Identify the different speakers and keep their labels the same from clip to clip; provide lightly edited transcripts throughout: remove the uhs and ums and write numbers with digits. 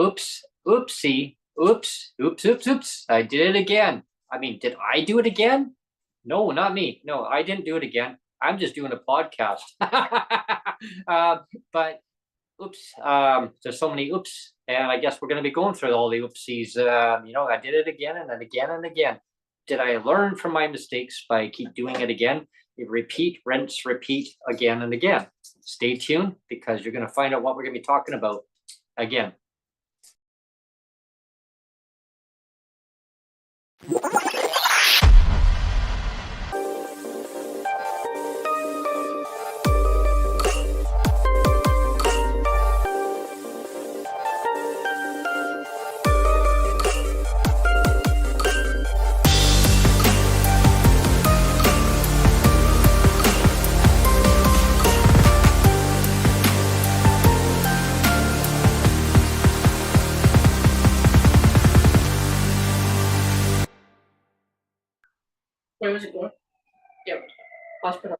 Speaker 1: Oops, oopsie, oops, oops, oops, oops. I did it again. I mean, did I do it again? No, not me. No, I didn't do it again. I'm just doing a podcast. But oops, there's so many oops. And I guess we're going to be going through all the oopsies. I did it again and then again and again. Did I learn from my mistakes by keep doing it again? You repeat, rinse, repeat again and again. Stay tuned because you're going to find out what we're going to be talking about again.
Speaker 2: Where was it going? Yep. Hospital.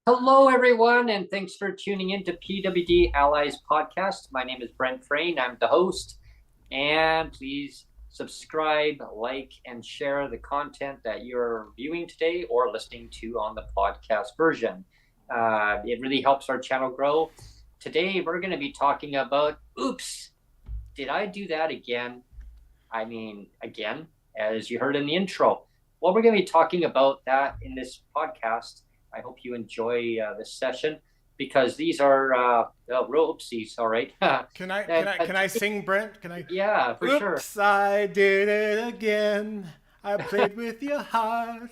Speaker 1: Hello, everyone, and thanks for tuning in to PWD Allies podcast. My name is Brent Frain. I'm the host, and please subscribe, like, and share the content that you're viewing today or listening to on the podcast version. It really helps our channel grow. Today, we're going to be talking about, oops, did I do that again? I mean, again, as you heard in the intro. Well, we're going to be talking about that in this podcast. I hope you enjoy this session because these are real oopsies. All right.
Speaker 3: Can I sing, Brent? Can I?
Speaker 1: Yeah, for sure.
Speaker 3: Oops, I did it again. I played with your heart.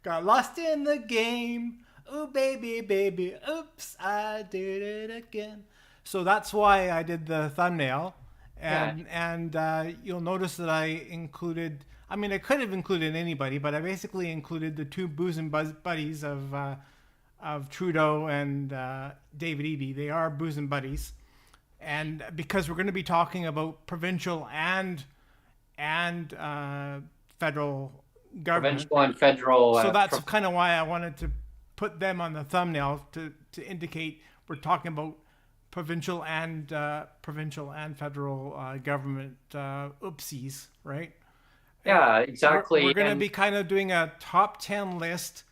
Speaker 3: Got lost in the game. Oh, baby, baby. Oops, I did it again. So that's why I did the thumbnail. And you'll notice that I included, I mean, I could have included anybody, but I basically included the two bosom buddies of Trudeau and David Eby. They are bosom buddies. And because we're going to be talking about provincial and federal government.
Speaker 1: Provincial and federal.
Speaker 3: So that's kind of why I wanted to put them on the thumbnail to indicate we're talking about provincial and federal government oopsies, right?
Speaker 1: Yeah, exactly.
Speaker 3: We're going to be kind of doing a top 10 list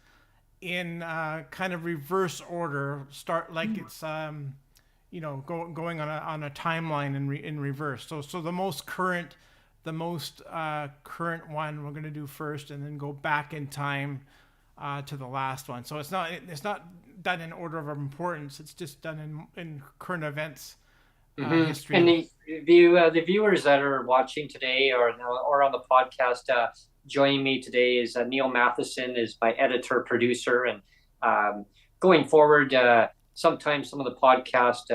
Speaker 3: in kind of reverse order. Start like it's going on a timeline in reverse. So the most current one we're going to do first, and then go back in time to the last one. So it's not done in order of importance. It's just done in current events history.
Speaker 1: And the viewers that are watching today or on the podcast, joining me today is Neil Matheson, is my editor producer, and going forward, sometimes some of the podcast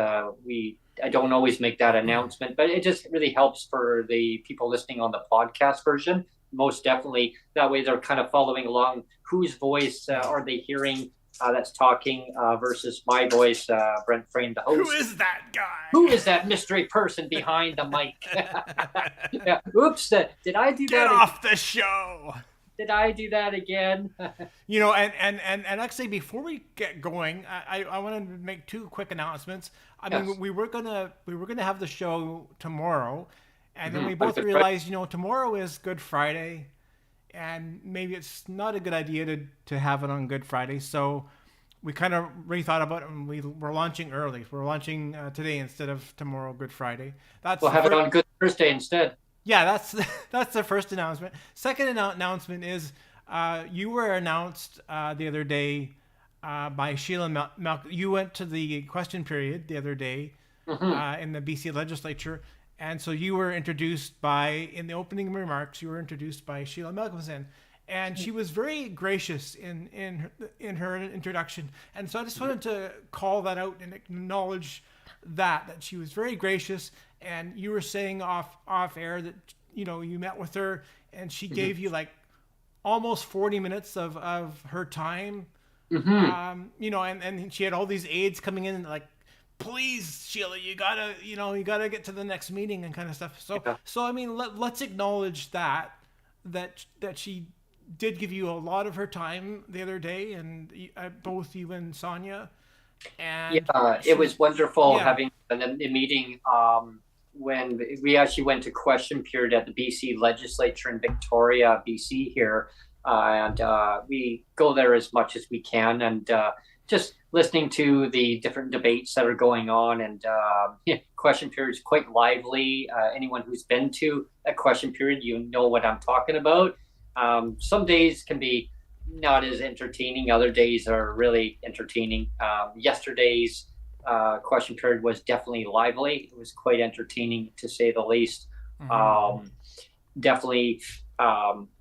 Speaker 1: I don't always make that announcement, but it just really helps for the people listening on the podcast version. Most definitely, that way they're kind of following along. Whose voice are they hearing that's talking versus my voice, Brent Frain, the host.
Speaker 3: Who is that guy?
Speaker 1: Who is that mystery person behind the mic? Yeah. Oops, did I do that?
Speaker 3: Get off the show.
Speaker 1: Did I do that again?
Speaker 3: And actually, before we get going, I want to make two quick announcements. I mean, we were gonna have the show tomorrow, and then we both realized, tomorrow is Good Friday. And maybe it's not a good idea to have it on Good Friday. So we kind of rethought about it, and we're launching early. We're launching today instead of tomorrow, Good Friday.
Speaker 1: We'll have it on Good Thursday instead.
Speaker 3: Yeah, that's the first announcement. Second announcement is you were announced the other day by Sheila Malcolmson. You went to the question period the other day in the BC legislature. And so you were introduced in the opening remarks, you were introduced by Sheila Malcolmson. And she was very gracious in her introduction. And so I just wanted to call that out and acknowledge that she was very gracious. And you were saying off air that, you met with her and she gave you like almost 40 minutes of her time. And she had all these aides coming in like, please, Sheila, you gotta get to the next meeting and kind of stuff. So I mean, let's acknowledge that she did give you a lot of her time the other day, and both you and Sonia. And
Speaker 1: it was wonderful having a meeting when we actually went to question period at the BC legislature in Victoria, BC here, and we go there as much as we can, and just listening to the different debates that are going on, and question period is quite lively. Anyone who's been to a question period, you know what I'm talking about. Some days can be not as entertaining. Other days are really entertaining. Yesterday's question period was definitely lively. It was quite entertaining, to say the least. Definitely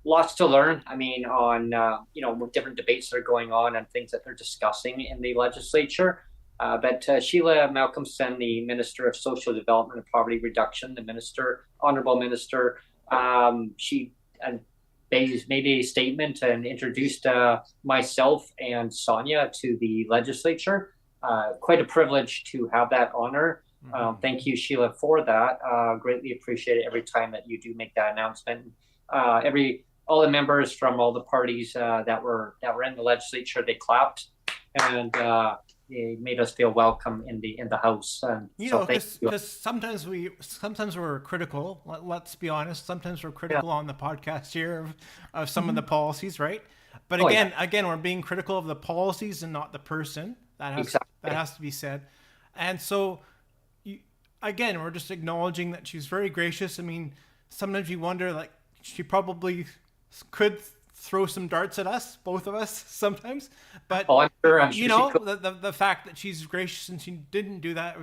Speaker 1: lots to learn. I mean, on what different debates that are going on and things that they're discussing in the legislature. But Sheila Malcolmson, the Minister of Social Development and Poverty Reduction, Honourable Minister, she made a statement and introduced myself and Sonia to the legislature. Quite a privilege to have that honor. Thank you, Sheila, for that. Greatly appreciate it every time that you do make that announcement. All the members from all the parties that were in the legislature, they clapped, and they made us feel welcome in the house. And
Speaker 3: because sometimes we're critical. Let's be honest. Sometimes we're critical on the podcast here of some of the policies, right? But again, we're being critical of the policies and not the person. That has to be said. And so, again, we're just acknowledging that she's very gracious. I mean, sometimes you wonder, like, she probably could throw some darts at us, both of us, sometimes. But
Speaker 1: I'm sure
Speaker 3: the fact that she's gracious and she didn't do that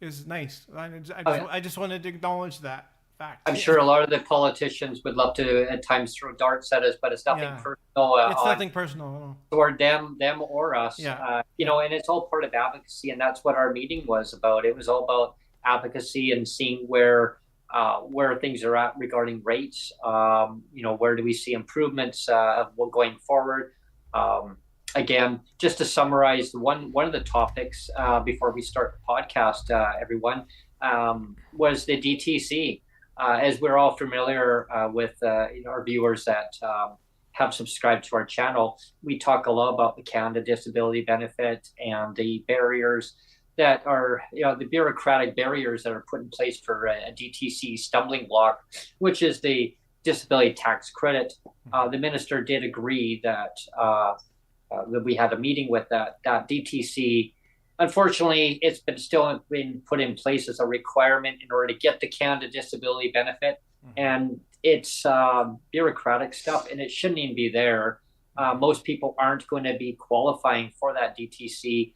Speaker 3: is nice. I just wanted to acknowledge that fact.
Speaker 1: I'm sure a lot of the politicians would love to at times throw darts at us, but it's nothing personal.
Speaker 3: It's nothing personal
Speaker 1: toward them or us. And it's all part of advocacy, and that's what our meeting was about. It was all about advocacy and seeing where things are at regarding rates. Where do we see improvements going forward? Again, just to summarize, one of the topics before we start the podcast, everyone, was the DTC. As we're all familiar with our viewers that have subscribed to our channel, we talk a lot about the Canada Disability Benefit and the barriers that are, the bureaucratic barriers that are put in place for a DTC stumbling block, which is the disability tax credit. The minister did agree that we had a meeting with that DTC. Unfortunately, it's still been put in place as a requirement in order to get the Canada Disability Benefit, and it's bureaucratic stuff, and it shouldn't even be there. Most people aren't going to be qualifying for that DTC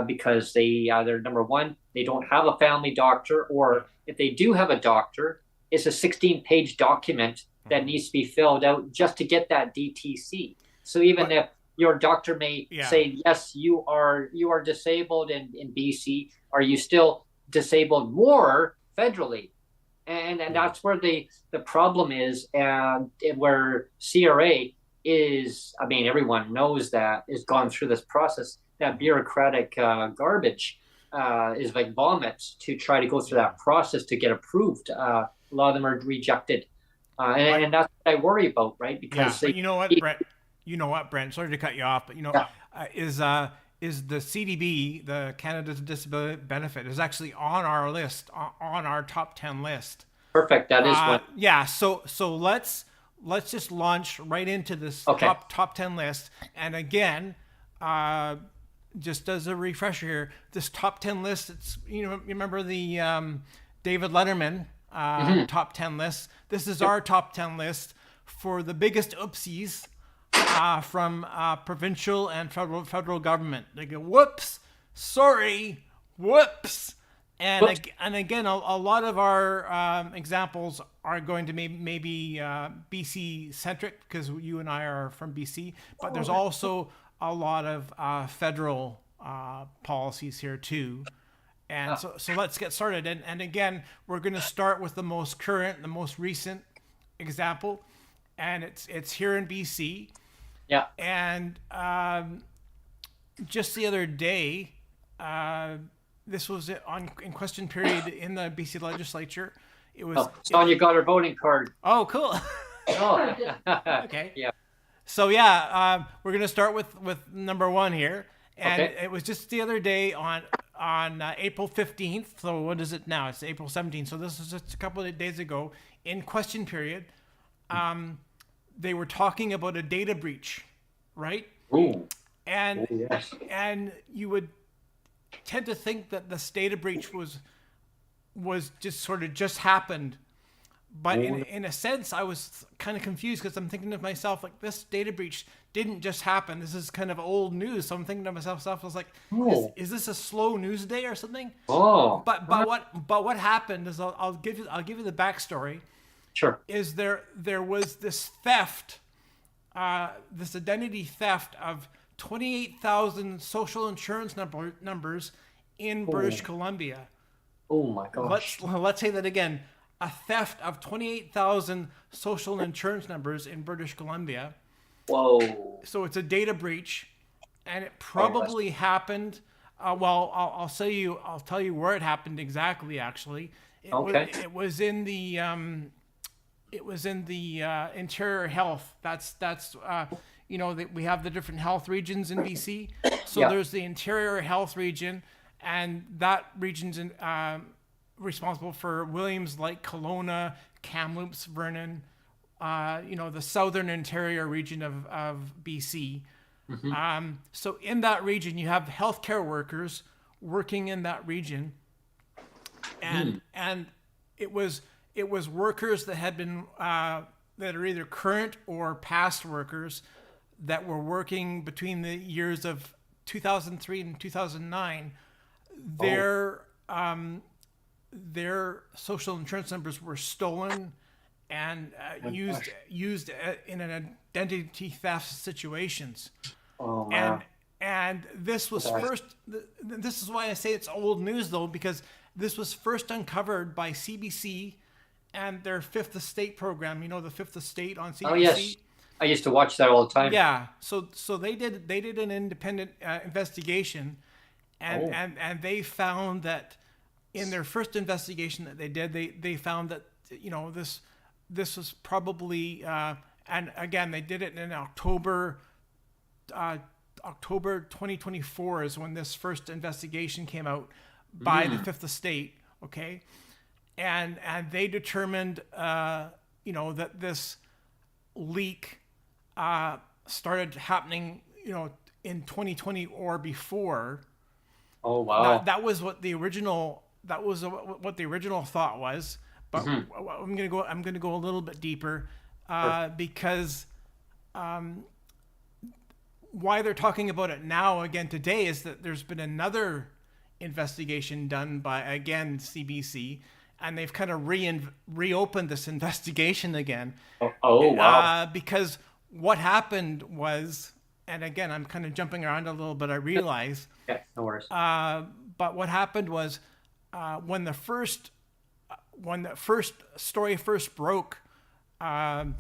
Speaker 1: because they either, number one, they don't have a family doctor, or if they do have a doctor, it's a 16-page document that needs to be filled out just to get that DTC. So even if your doctor may say, yes, you are disabled in BC, are you still disabled more federally? And that's where the problem is, and where CRA is, I mean, everyone knows that, has gone through this process. That bureaucratic garbage is like vomit to try to go through that process to get approved. A lot of them are rejected. And that's what I worry about, right? Because
Speaker 3: but you know what, Brent? Sorry to cut you off, but is the CDB, the Canada Disability Benefit, is actually on our list, on our top 10 list.
Speaker 1: Perfect. That is what.
Speaker 3: Yeah. So let's just launch right into this top 10 list. And again, just as a refresher here, this top 10 list, it's, you remember the David Letterman top 10 list. This is our top 10 list for the biggest oopsies from provincial and federal government. They go, whoops, sorry, whoops. And again, a lot of our examples are going to maybe BC centric, because you and I are from BC, but there's also a lot of federal policies here too. And so let's get started. And again, we're going to start with the most current, the most recent example, and it's here in BC.
Speaker 1: Yeah.
Speaker 3: And just the other day, this was in question period in the BC legislature. It was.
Speaker 1: Sonia got her voting card.
Speaker 3: Oh, cool.
Speaker 1: Oh.
Speaker 3: Okay.
Speaker 1: Yeah.
Speaker 3: So we're going to start with number one here. And it was just the other day on April 15th. So what is it now? It's April 17th. So this is just a couple of days ago in question period. They were talking about a data breach, right?
Speaker 1: Ooh.
Speaker 3: And
Speaker 1: Yes.
Speaker 3: and you would tend to think that this data breach was just happened. But in a sense, I was kind of confused because I'm thinking to myself, like, this data breach didn't just happen. This is kind of old news. So I'm thinking to myself, I was like, is this a slow news day or something?
Speaker 1: Oh.
Speaker 3: But what happened is I'll give you the backstory.
Speaker 1: Sure.
Speaker 3: Is there was this theft, this identity theft of 28,000 social insurance numbers in British Columbia.
Speaker 1: Oh my gosh.
Speaker 3: Let's say that again. A theft of 28,000 social insurance numbers in British Columbia.
Speaker 1: Whoa.
Speaker 3: So it's a data breach, and it probably happened. Well, I'll tell you where it happened exactly. Actually, it was in the interior health. That's we have the different health regions in BC. So there's the interior health region, and that region's responsible for Williams, Lake, Kelowna, Kamloops, Vernon, the southern interior region of BC. Mm-hmm. So in that region, you have healthcare workers working in that region, and it was workers that had been that are either current or past workers that were working between the years of 2003 and 2009. Their social insurance numbers were stolen and used in an identity theft situations.
Speaker 1: Oh, man.
Speaker 3: And this was first. This is why I say it's old news, though, because this was first uncovered by CBC and their Fifth Estate program. The Fifth Estate on CBC.
Speaker 1: Oh yes, I used to watch that all the time.
Speaker 3: Yeah. So they did an independent investigation, and they found that in their first investigation that they did, they found that this was probably and again they did it in October 2024 is when this first investigation came out by the Fifth Estate. Okay, and they determined that this leak started happening in 2020 or before.
Speaker 1: Oh wow!
Speaker 3: That was what the original. That was what the original thought was, but I'm gonna go a little bit deeper because why they're talking about it now again today is that there's been another investigation done by again CBC, and they've kind of reopened this investigation again.
Speaker 1: Oh wow!
Speaker 3: Because what happened was, and again I'm kind of jumping around a little bit. I realize.
Speaker 1: Yeah, no worries.
Speaker 3: But what happened was. When the first story first broke, the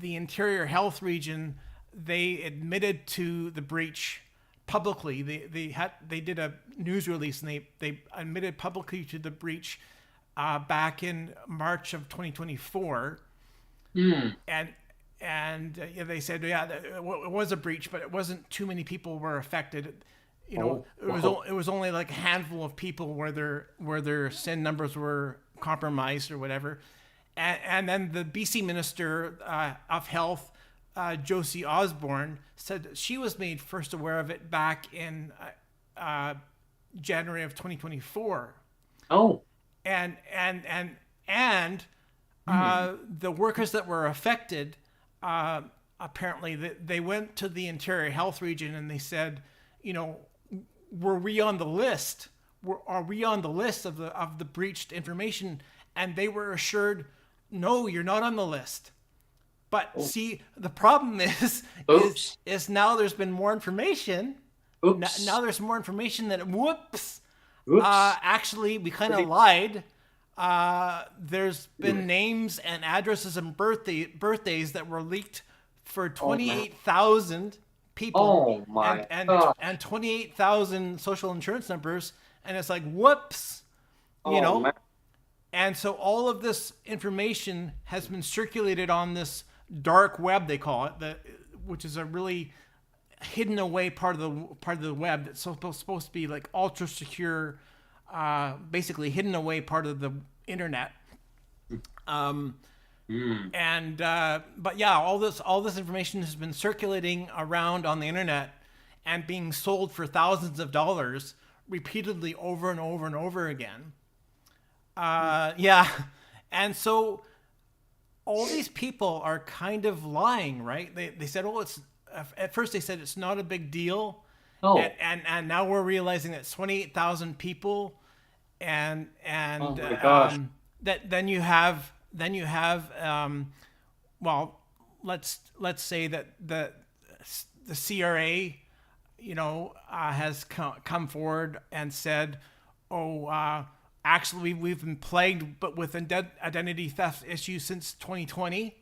Speaker 3: interior health region, they admitted to the breach publicly. They did a news release and they admitted publicly to the breach back in March of 2024. And they said it was a breach, but it wasn't too many people were affected. It was only like a handful of people where their SIN numbers were compromised or whatever, and then the BC Minister of Health, Josie Osborne, said that she was made first aware of it back in January of 2024. Oh, and the workers that were affected, apparently they went to the interior health region and they said, were we on the list? Are we on the list of the breached information? And they were assured, no, you're not on the list. But see, the problem is now there's been more information. Now there's more information that actually we kind of lied. There's been names and addresses and birthdays that were leaked for 28,000 people. And 28,000 social insurance numbers, and it's like man. And so all of this information has been circulated on this dark web, they call it, which is a really hidden away part of the web that's supposed to be like ultra secure, basically hidden away part of the internet. But yeah, all this information has been circulating around on the internet and being sold for thousands of dollars repeatedly over and over and over again. Yeah. And so all these people are kind of lying, right? They said, oh, at first they said it's not a big deal.
Speaker 1: Oh.
Speaker 3: And now we're realizing that it's 28,000 people. And
Speaker 1: oh my gosh.
Speaker 3: then you have well, let's say that the CRA, has come forward and said, actually we've been plagued but with identity theft issues since 2020.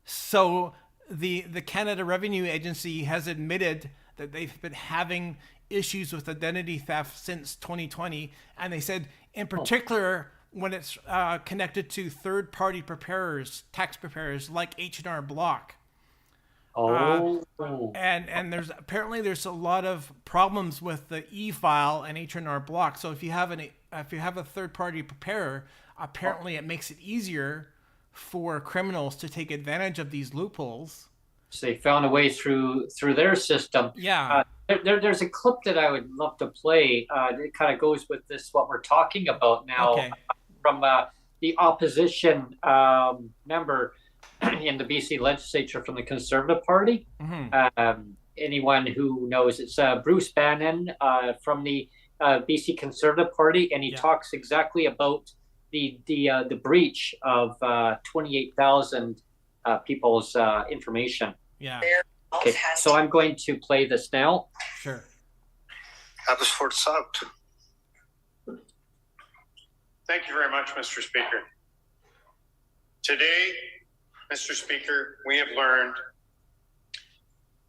Speaker 3: So the Canada Revenue Agency has admitted that they've been having issues with identity theft since 2020, and they said in particular when it's connected to third-party preparers, tax preparers like H&R Block. And there's a lot of problems with the e-file and H&R Block. So if you have a third-party preparer, apparently it makes it easier for criminals to take advantage of these loopholes.
Speaker 1: So they found a way through their system.
Speaker 3: Yeah.
Speaker 1: There's a clip that I would love to play. It kind of goes with what we're talking about now.
Speaker 3: Okay.
Speaker 1: From the opposition member in the BC legislature from the Conservative Party.
Speaker 3: Mm-hmm.
Speaker 1: Anyone who knows, it's Bruce Bannon from the BC Conservative Party, and he talks exactly about the breach of 28,000 people's information.
Speaker 3: Yeah.
Speaker 1: Okay, so I'm going to play this now.
Speaker 3: Sure.
Speaker 4: That was for the South.
Speaker 5: Thank you very much, Mr. Speaker. Today, Mr. Speaker, we have learned,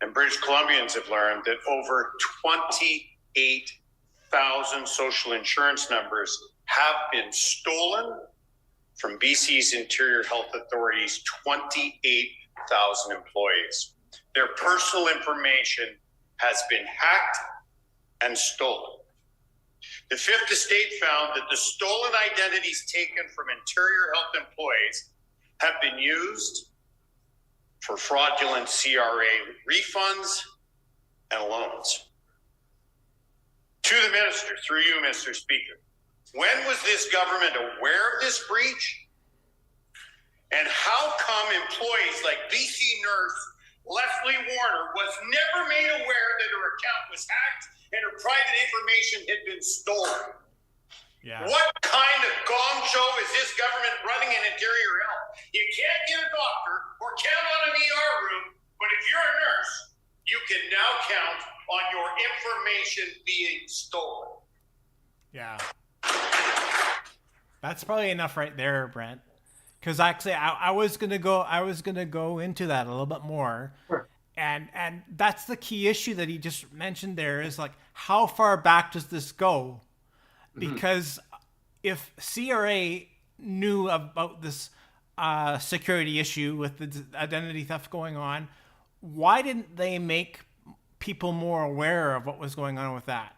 Speaker 5: and British Columbians have learned, that over 28,000 social insurance numbers have been stolen from BC's Interior Health Authority's 28,000 employees. Their personal information has been hacked and stolen. The Fifth Estate found that the stolen identities taken from Interior Health employees have been used for fraudulent CRA refunds and loans. To the Minister, through you, Mr. Speaker, when was this government aware of this breach? And how come employees like BC nurse Leslie Warner was never made aware that her account was hacked and her private information had been stolen?
Speaker 3: Yeah.
Speaker 5: What kind of gong show is this government running in Interior Health? You can't get a doctor or count on an ER room, but if you're a nurse, you can now count on your information being stolen.
Speaker 3: Yeah. That's probably enough right there, Brent. Because actually, I was gonna go into that a little bit more.
Speaker 1: Sure.
Speaker 3: And that's the key issue that he just mentioned there is like, how far back does this go? Because if CRA knew about this security issue with the identity theft going on, why didn't they make people more aware of what was going on with that?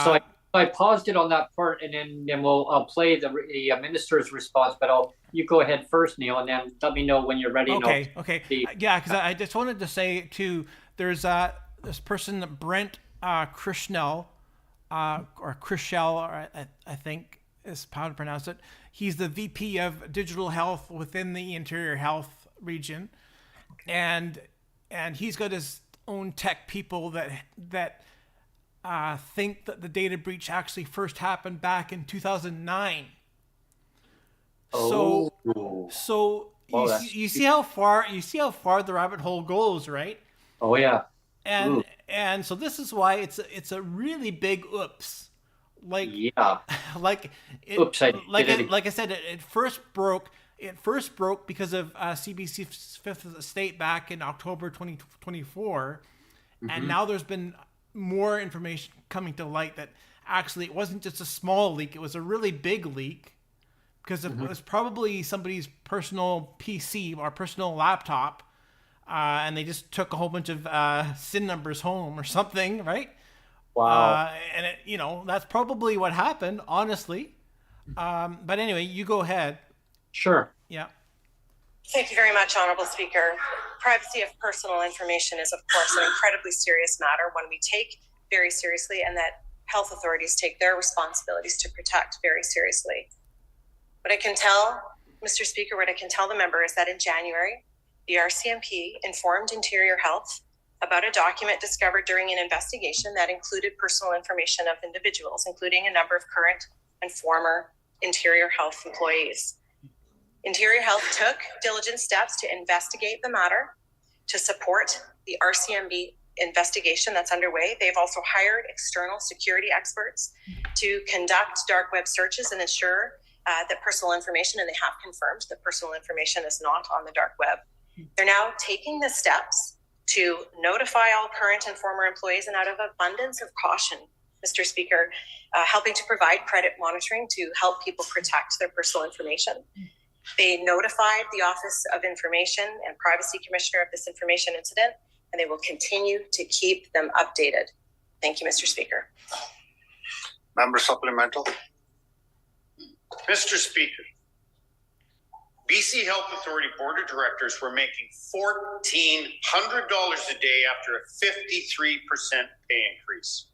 Speaker 1: So I paused it on that part, and then I'll play the minister's response. But you go ahead first, Neil, and then let me know when you're ready.
Speaker 3: Okay. Yeah, because I just wanted to say too, there's this person, Brent Krishnell, or Krishel, or I think is how to pronounce it. He's the VP of Digital Health within the Interior Health region, and he's got his own tech people that think that the data breach actually first happened back in 2009. So you see how far the rabbit hole goes, right?
Speaker 1: Oh yeah.
Speaker 3: And so this is why it's a really big oops. Like
Speaker 1: yeah.
Speaker 3: Like it,
Speaker 1: oops,
Speaker 3: like I said, it first broke because of CBC's Fifth Estate back in October 2024, and now there's been more information coming to light that actually it wasn't just a small leak, it was a really big leak, because it was probably somebody's personal PC or personal laptop and they just took a whole bunch of SIN numbers home or something, right?
Speaker 1: Wow.
Speaker 3: And it, you know, that's probably what happened, honestly. But anyway, you go ahead.
Speaker 1: Sure.
Speaker 3: Yeah.
Speaker 6: Thank you very much, Honourable Speaker. Privacy of personal information is, of course, an incredibly serious matter, one we take very seriously, and that health authorities take their responsibilities to protect very seriously. What I can tell, Mr. Speaker, what I can tell the member is that in January, the RCMP informed Interior Health about a document discovered during an investigation that included personal information of individuals, including a number of current and former Interior Health employees. Interior Health took diligent steps to investigate the matter, to support the RCMP investigation that's underway. They've also hired external security experts to conduct dark web searches and ensure that personal information, and they have confirmed that personal information is not on the dark web. They're now taking the steps to notify all current and former employees, and out of abundance of caution, Mr. Speaker, helping to provide credit monitoring to help people protect their personal information. They notified the Office of Information and Privacy Commissioner of this information incident, and they will continue to keep them updated. Thank you, Mr. Speaker.
Speaker 4: Member supplemental.
Speaker 5: Mr. Speaker, BC Health Authority Board of Directors were making $1,400 a day after a 53% pay increase.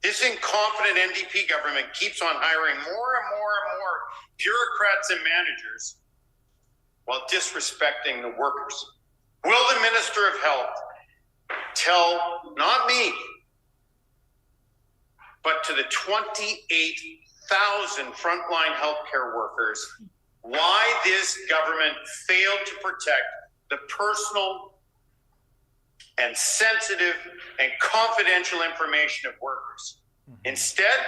Speaker 5: This incompetent NDP government keeps on hiring more and more and more bureaucrats and managers while disrespecting the workers. Will the Minister of Health tell, not me, but to the 28,000 frontline healthcare workers why this government failed to protect the personal and sensitive and confidential information of workers? Instead,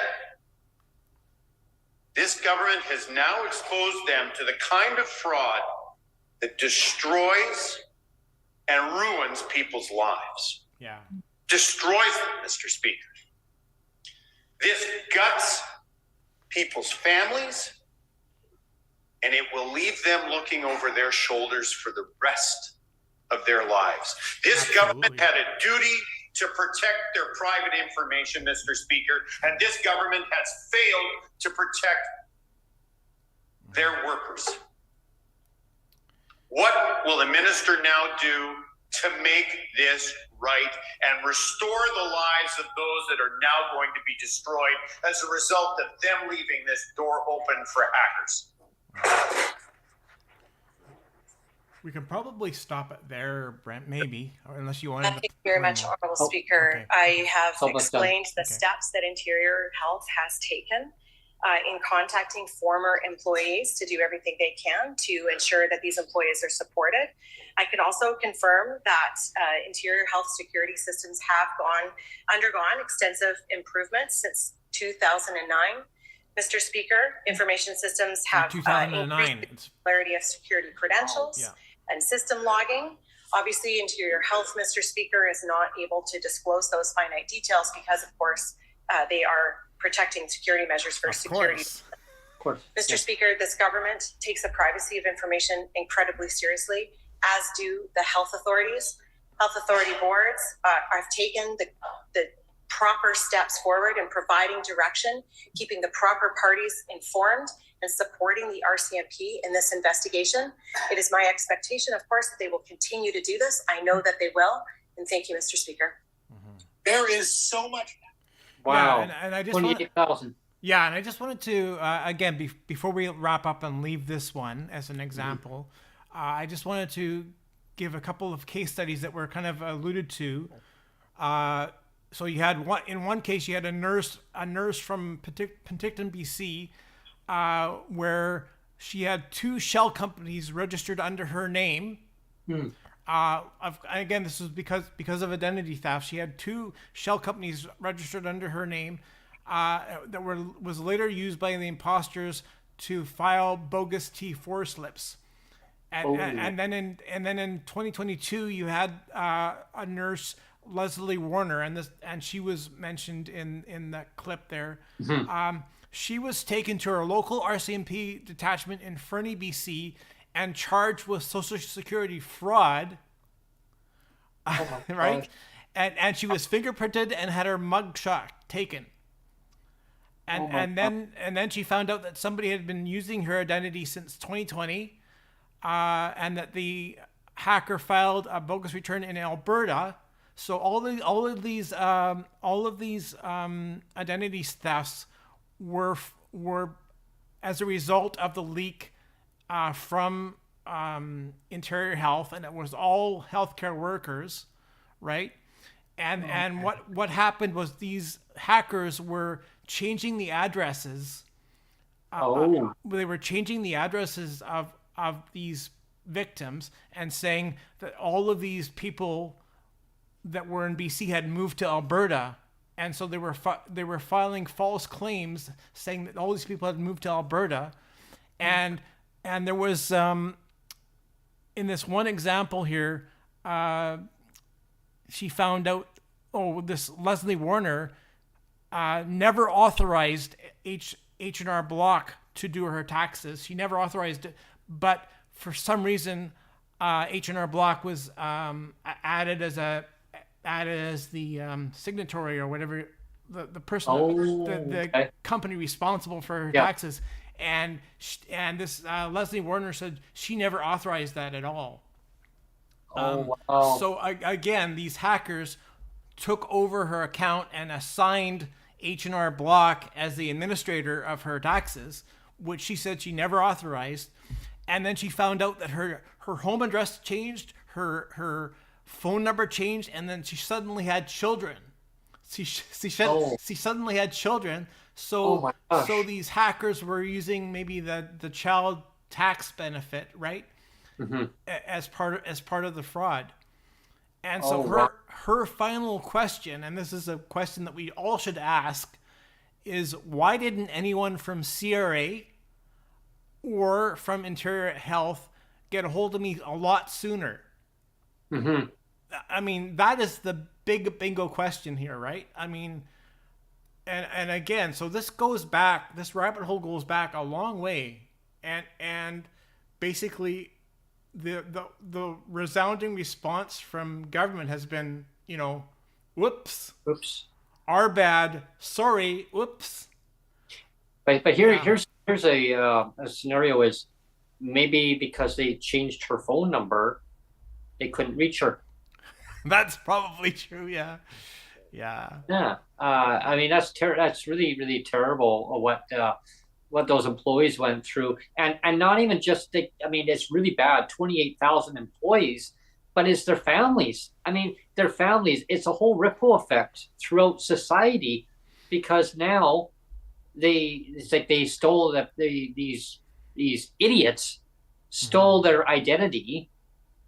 Speaker 5: this government has now exposed them to the kind of fraud that destroys and ruins people's lives.
Speaker 3: Yeah.
Speaker 5: Destroys them, Mr. Speaker. This guts people's families, and it will leave them looking over their shoulders for the rest of their lives. This government had a duty to protect their private information, Mr. Speaker, and this government has failed to protect their workers. What will the minister now do to make this right and restore the lives of those that are now going to be destroyed as a result of them leaving this door open for hackers?
Speaker 3: We can probably stop it there, Brent, maybe, or unless you want to.
Speaker 6: Thank you very much, Honourable Speaker.
Speaker 3: Okay.
Speaker 6: I have
Speaker 1: Almost
Speaker 6: explained the
Speaker 3: Okay.
Speaker 6: steps that Interior Health has taken in contacting former employees to do everything they can to ensure that these employees are supported. I can also confirm that Interior Health security systems have undergone extensive improvements since 2009. Mr. Speaker, information systems have
Speaker 3: 2009.
Speaker 6: increased the clarity of security credentials and system logging. Obviously, Interior Health, Mr. Speaker, is not able to disclose those finite details because, of course, they are protecting security measures for security.
Speaker 3: Of
Speaker 1: course.
Speaker 6: Mr. Speaker, this government takes the privacy of information incredibly seriously, as do the health authorities. Health authority boards have taken the proper steps forward in providing direction, keeping the proper parties informed, and supporting the RCMP in this investigation. It is my expectation, of course, that they will continue to do this. I know that they will. And thank you, Mr. Speaker.
Speaker 5: There is so much.
Speaker 1: Wow.
Speaker 3: Yeah, and I just
Speaker 1: 28,000.
Speaker 3: Yeah, and I just wanted to, again, before we wrap up and leave this one as an example, I just wanted to give a couple of case studies that were kind of alluded to. So you had in one case, you had a nurse from Penticton, BC, where she had 2 shell companies registered under her name. Again, this is because of identity theft. She had 2 shell companies registered under her name that was later used by the imposters to file bogus T4 slips. And then in 2022, you had a nurse, Leslie Warner, and she was mentioned in that clip there. She was taken to her local RCMP detachment in Fernie, BC, and charged with Social Security fraud.
Speaker 1: Oh my
Speaker 3: Right?
Speaker 1: gosh.
Speaker 3: And she was fingerprinted and had her mugshot taken. And then she found out that somebody had been using her identity since 2020, and that the hacker filed a bogus return in Alberta. So all of these identity thefts were as a result of the leak from Interior Health, and it was all healthcare workers, right? And what happened was these hackers were changing the addresses. They were changing the addresses of these victims and saying that all of these people that were in BC had moved to Alberta, and so they were filing false claims saying that all these people had moved to Alberta, and there was in this one example here, she found out this Leslie Warner never authorized H&R Block to do her taxes. She never authorized it, but for some reason H&R Block was added as the signatory or whatever, the person, the company responsible for her taxes, and this Leslie Warner said she never authorized that at all.
Speaker 1: Wow.
Speaker 3: So again, these hackers took over her account and assigned H&R Block as the administrator of her taxes, which she said she never authorized. And then she found out that her home address changed, her phone number changed, and then she suddenly had children. She suddenly had children. So these hackers were using maybe the child tax benefit, right?
Speaker 1: Mm-hmm.
Speaker 3: As part of the fraud. And so her final question, and this is a question that we all should ask, is why didn't anyone from CRA or from Interior Health get a hold of me a lot sooner?
Speaker 1: Mm-hmm.
Speaker 3: I mean, that is the big bingo question here, right? I mean, and again, so this rabbit hole goes back a long way, and basically the resounding response from government has been, whoops, our bad, sorry, whoops.
Speaker 1: But here's a scenario is maybe because they changed her phone number, they couldn't reach her.
Speaker 3: That's probably true. Yeah.
Speaker 1: I mean, that's really, really terrible what those employees went through, and not even just it's really bad. 28,000 employees, but it's their families. I mean, their families. It's a whole ripple effect throughout society, because now it's like they stole these idiots stole their identity,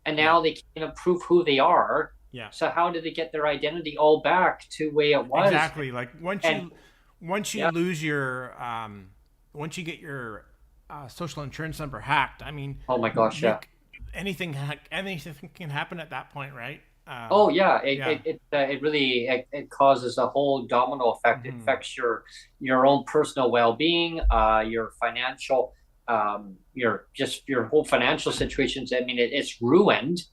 Speaker 1: and now they can't prove who they are.
Speaker 3: Yeah.
Speaker 1: So how did they get their identity all back to the way it was?
Speaker 3: Exactly. Like once you lose your once you get your social insurance number hacked, I mean,
Speaker 1: oh my gosh,
Speaker 3: anything can happen at that point, right?
Speaker 1: It really causes a whole domino effect. It affects your own personal well-being, your financial, your whole financial situations. I mean, it's ruined.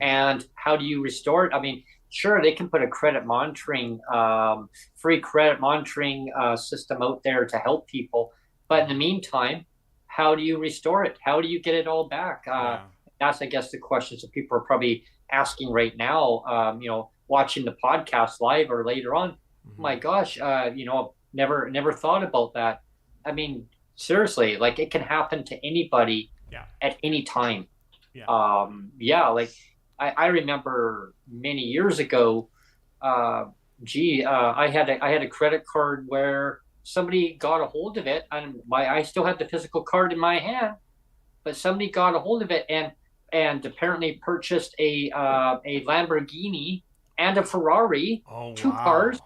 Speaker 1: And how do you restore it? I mean, sure, they can put a credit monitoring, free credit monitoring system out there to help people. But in the meantime, how do you restore it? How do you get it all back? That's, I guess, the questions that people are probably asking right now, watching the podcast live or later on. My gosh, never thought about that. I mean, seriously, like it can happen to anybody at any time. I remember many years ago, I had a credit card where somebody got a hold of it, and I still had the physical card in my hand, but somebody got a hold of it and apparently purchased a Lamborghini and a Ferrari, two cars,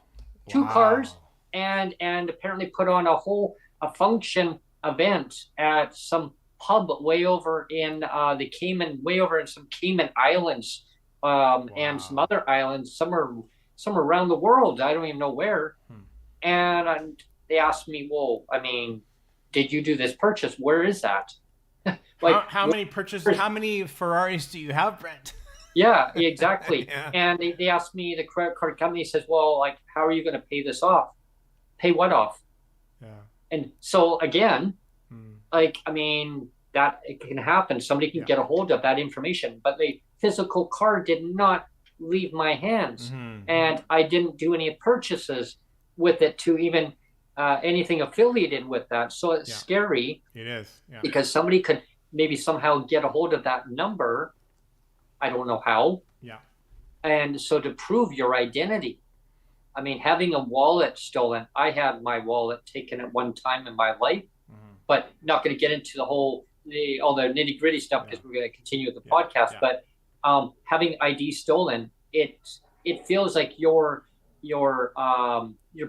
Speaker 1: and apparently put on a function event at some pub way over in some Cayman Islands, and some other islands, somewhere around the world. I don't even know where. And they asked me, well, I mean, did you do this purchase? Where is that? Like,
Speaker 3: how many Ferraris do you have, Brent?
Speaker 1: yeah, exactly.
Speaker 3: Yeah.
Speaker 1: And they asked me, the credit card company says, well, like, how are you going to pay this off? Pay what off?
Speaker 3: Yeah.
Speaker 1: And so again, like, I mean, that it can happen. Somebody can get a hold of that information, but the physical card did not leave my hands. And I didn't do any purchases with it to even anything affiliated with that. So it's scary.
Speaker 3: It is. Yeah.
Speaker 1: Because somebody could maybe somehow get a hold of that number. I don't know how.
Speaker 3: Yeah.
Speaker 1: And so to prove your identity, I mean, having a wallet stolen, I had my wallet taken at one time in my life, but not going to get into all the nitty gritty stuff because we're going to continue with the podcast.
Speaker 3: Yeah.
Speaker 1: But having ID stolen, it feels like your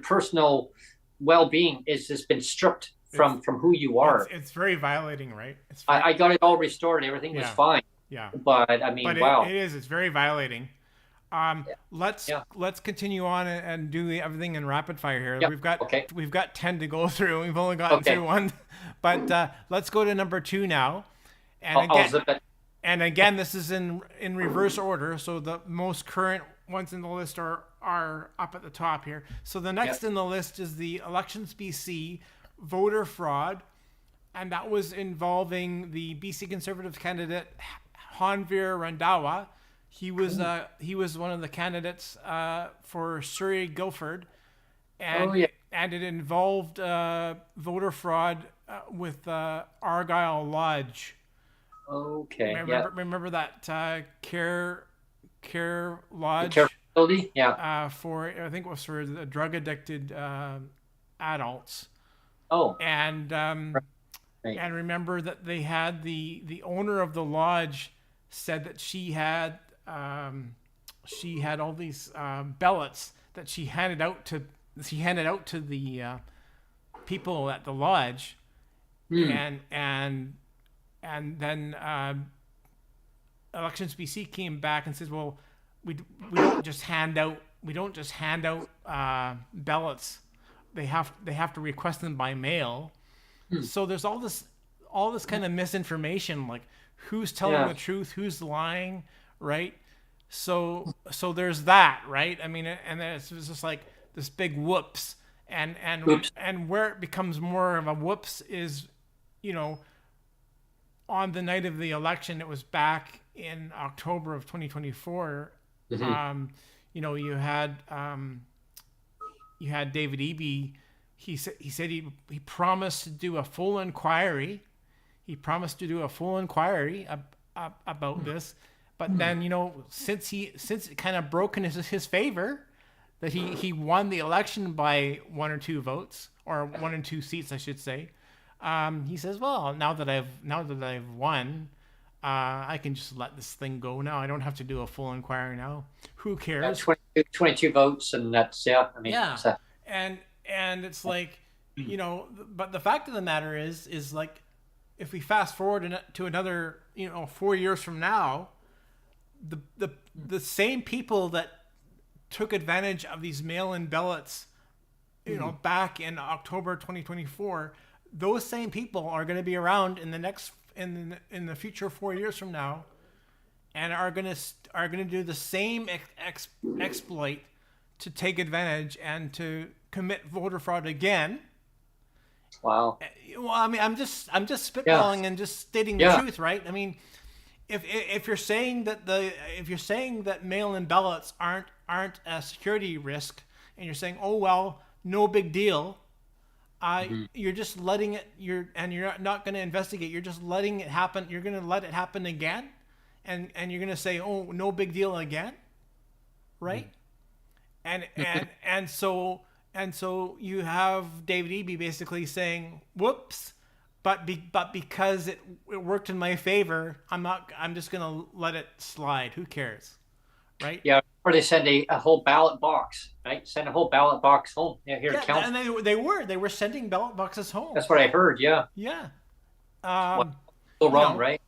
Speaker 1: personal well-being has just been stripped from who you are.
Speaker 3: It's very violating, right?
Speaker 1: I got it all restored. Everything was fine.
Speaker 3: Yeah.
Speaker 1: But I mean, wow.
Speaker 3: It is. It's very violating. Let's continue on and do everything in rapid fire here.
Speaker 1: Yep.
Speaker 3: We've got 10 to go through. We've only gotten through one, but let's go to number 2 now. And again, this is in reverse order. So the most current ones in the list are up at the top here. So the next in the list is the Elections BC voter fraud, and that was involving the BC Conservative candidate Hanvir Randhawa. He was one of the candidates for Surrey-Guildford, and it involved voter fraud with Argyll Lodge.
Speaker 1: Okay.
Speaker 3: Remember that care lodge?
Speaker 1: Care facility? Yeah.
Speaker 3: For I think it was for the drug addicted adults.
Speaker 1: Oh.
Speaker 3: And and remember that they had the owner of the lodge said that she had all these ballots that she handed out to the people at the lodge, and then Elections BC came back and says, well, we don't just hand out ballots. They have to request them by mail. So there's all this kind of misinformation, like who's telling the truth, who's lying, right? So there's that, right? I mean, and then it's just like this big whoops, and where it becomes more of a whoops is, on the night of the election, it was back in October of 2024. You had David Eby. He said he promised to do a full inquiry. He promised to do a full inquiry about this, but then since it kind of broke in his favor, that he won the election by 1 or 2 votes, or 1 and 2 seats, I should say. He says, well, now that I've won, I can just let this thing go now. I don't have to do a full inquiry now. Who cares?
Speaker 1: 22 votes, and that's I mean,
Speaker 3: and it's like, but the fact of the matter is like, if we fast forward to another 4 years from now, the same people that took advantage of these mail-in ballots, back in October 2024, those same people are going to be around in the future 4 years from now, and are going to do the same exploit to take advantage and to commit voter fraud again.
Speaker 1: Wow.
Speaker 3: Well, I mean, I'm just spitballing and just stating the truth, right? I mean, if you're saying that mail-in ballots aren't a security risk, and you're saying, oh well, no big deal, you're just letting it. You're not going to investigate. You're just letting it happen. You're going to let it happen again, and you're going to say, oh, no big deal again, right? And so you have David Eby basically saying, whoops, but because it worked in my favor, I'm just going to let it slide. Who cares? Right?
Speaker 1: Yeah. Or they send a whole ballot box, right? Send a whole ballot box home. Yeah, here, count.
Speaker 3: And they were sending ballot boxes home.
Speaker 1: That's what I heard. Yeah.
Speaker 3: Yeah.
Speaker 1: So wrong, right?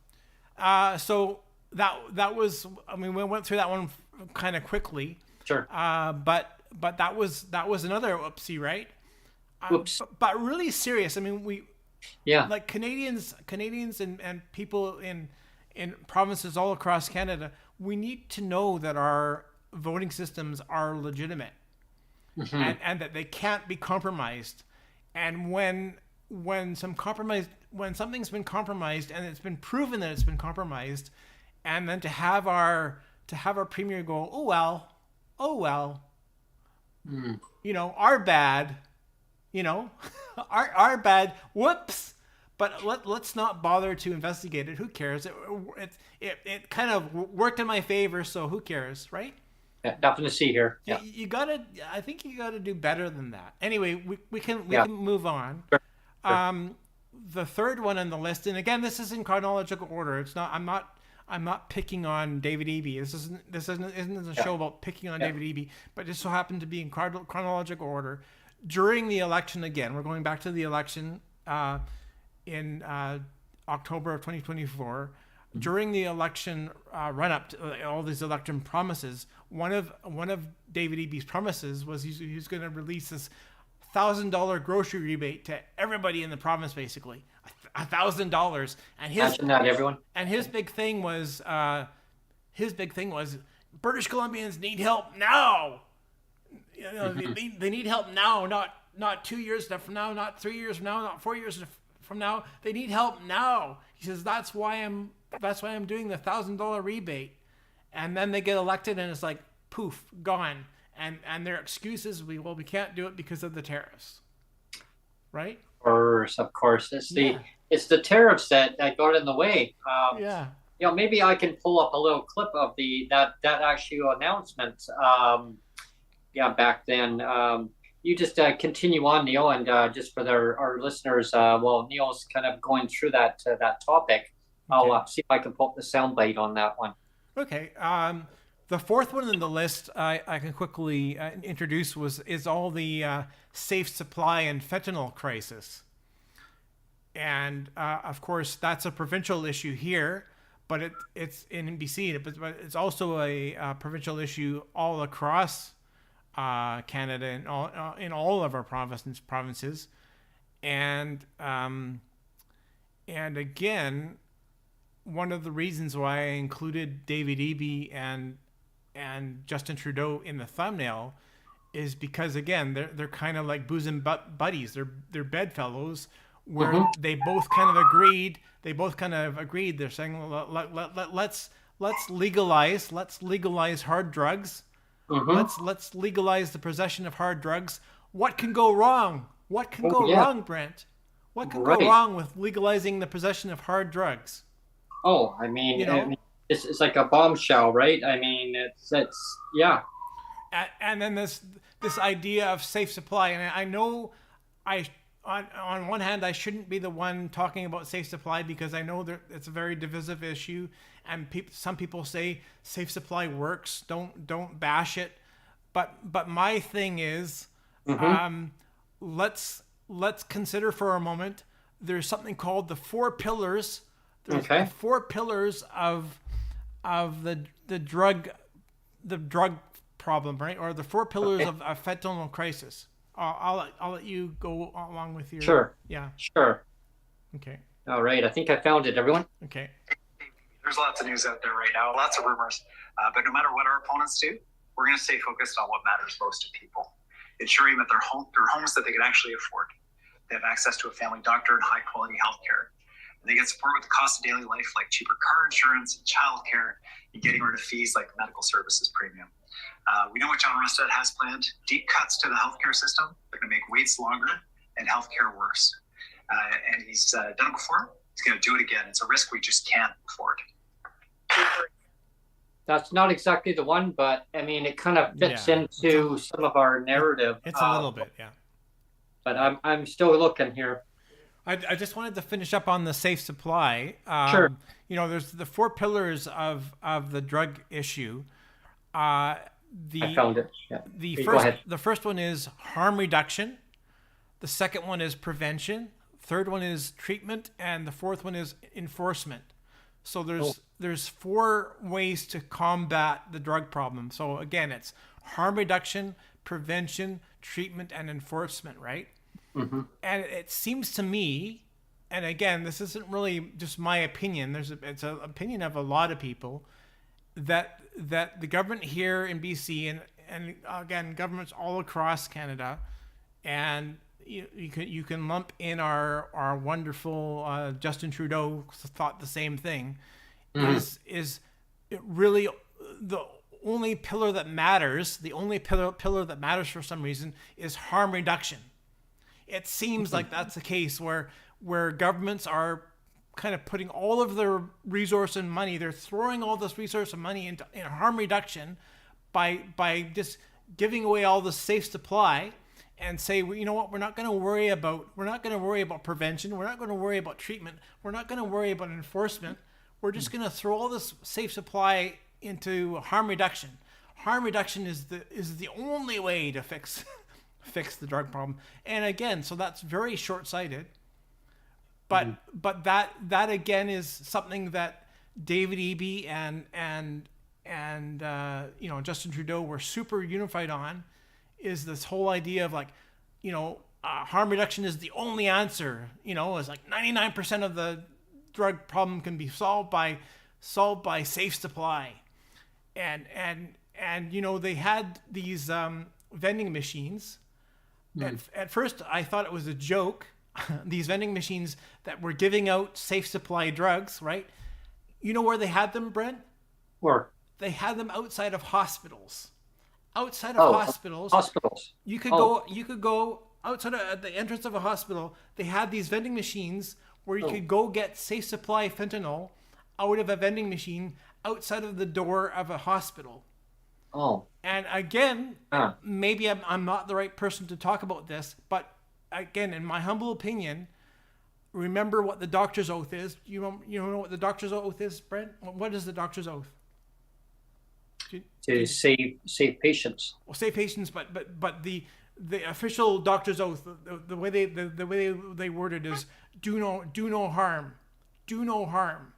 Speaker 3: So that was, I mean, we went through that one kind of quickly.
Speaker 1: Sure.
Speaker 3: But that was another oopsie, right?
Speaker 1: Oops.
Speaker 3: But really serious. I mean,
Speaker 1: Yeah.
Speaker 3: Like Canadians and people in provinces all across Canada, we need to know that our voting systems are legitimate, and that they can't be compromised. And when something's been compromised and it's been proven that it's been compromised, and then to have our premier go, oh well, you know, our bad, you know, our bad, whoops. But let's not bother to investigate it. Who cares? It kind of worked in my favor, so who cares, right?
Speaker 1: Yeah, nothing to see here. Yeah.
Speaker 3: I think you gotta do better than that. Anyway, we can move on.
Speaker 1: Sure.
Speaker 3: The third one on the list, and again, this is in chronological order. It's not. I'm not picking on David Eby. This isn't a show about picking on David Eby, but just so happened to be in chronological order. During the election, again, we're going back to the election in October of 2024. During the election run up to all these election promises, one of David Eby's promises was he was going to release this $1,000 grocery rebate to everybody in the province, basically $1,000. And
Speaker 1: Imagine that, everyone.
Speaker 3: And his big thing was British Columbians need help now. You know, they need help now, not 2 years from now, not 3 years from now, not 4 years from now. They need help now. He says that's why I'm doing the $1,000 rebate. And then they get elected, and it's like poof, gone. And their excuse is we can't do it because of the tariffs, right?
Speaker 1: Of course, it's the tariffs that got in the way. You know, maybe I can pull up a little clip of that actual announcement. Back then. You just continue on, Neil, and just for our listeners, while Neil's kind of going through that topic, I'll see if I can pull up the soundbite on that one.
Speaker 3: Okay. The fourth one in the list I can quickly introduce is all the safe supply and fentanyl crisis. And of course, that's a provincial issue here, but it's in BC, but it's also a provincial issue all across Canada and in all of our provinces. And again, one of the reasons why I included David Eby and Justin Trudeau in the thumbnail is because, again, they're kind of like bosom buddies. They're bedfellows, where they both kind of agreed. They're saying, let's legalize hard drugs. Let's legalize the possession of hard drugs. What can go wrong? What can go wrong, Brent? What can go wrong with legalizing the possession of hard drugs?
Speaker 1: Oh, I mean, it's like a bombshell, right? I mean, it's yeah.
Speaker 3: And then this idea of safe supply, and I know on one hand I shouldn't be the one talking about safe supply, because I know that it's a very divisive issue, and some people say safe supply works. Don't bash it, but my thing is, let's consider for a moment. There's something called the 4 pillars. There's the 4 pillars of the drug problem, right? Or the 4 pillars of fentanyl crisis. I'll let you go along with your...
Speaker 1: Sure.
Speaker 3: Yeah.
Speaker 1: Sure.
Speaker 3: Okay.
Speaker 1: All right. I think I found it, everyone.
Speaker 3: Okay.
Speaker 7: There's lots of news out there right now, lots of rumors. But no matter what our opponents do, we're going to stay focused on what matters most to people, ensuring that their homes that they can actually afford. They have access to a family doctor and high quality health care. And they get support with the cost of daily life, like cheaper car insurance and childcare, and getting rid of fees like medical services premium. We know what John Rustad has planned: deep cuts to the healthcare system. They're going to make waits longer and healthcare worse. And he's done it before. He's going to do it again. It's a risk we just can't afford.
Speaker 1: That's not exactly the one, but I mean, it kind of fits into some of our narrative.
Speaker 3: It's a little bit, yeah.
Speaker 1: But I'm still looking here.
Speaker 3: I just wanted to finish up on the safe supply.
Speaker 1: Sure.
Speaker 3: You know, there's the 4 pillars of the drug issue. I
Speaker 1: found it. Yeah.
Speaker 3: The first one is harm reduction. The second one is prevention. Third one is treatment, and the fourth one is enforcement. So there's 4 ways to combat the drug problem. So again, it's harm reduction, prevention, treatment, and enforcement, right? And it seems to me and again, this isn't really just my opinion. It's an opinion of a lot of people that the government here in BC and again, governments all across Canada, and you can lump in our wonderful Justin Trudeau thought the same thing. Is it really the only pillar that matters? The only pillar that matters for some reason is harm reduction. It seems like that's the case where governments are kind of putting all of their resource and money, they're throwing all this resource and money into harm reduction by just giving away all the safe supply and say, well, you know what, we're not going to worry about prevention, we're not going to worry about treatment, we're not going to worry about enforcement, we're just going to throw all this safe supply into harm reduction. Harm reduction is the only way to fix the drug problem. And again, so that's very short-sighted. But that again is something that David Eby and Justin Trudeau were super unified on, is this whole idea of harm reduction is the only answer. It's like 99% of the drug problem can be solved by safe supply, and they had these vending machines. At first, I thought it was a joke. These vending machines that were giving out safe supply drugs, right? You know where they had them, Brent?
Speaker 1: Where?
Speaker 3: They had them outside of hospitals. Outside of hospitals.
Speaker 1: Hospitals.
Speaker 3: You could go outside of, at the entrance of a hospital. They had these vending machines where you could go get safe supply fentanyl out of a vending machine outside of the door of a hospital.
Speaker 1: Oh.
Speaker 3: And again, maybe I'm not the right person to talk about this, but again, in my humble opinion, remember what the doctor's oath is. You know what the doctor's oath is, Brent? What is the doctor's oath?
Speaker 1: To save patients.
Speaker 3: Well, save patients, but the official doctor's oath, the way they word it is do no harm. Do no harm.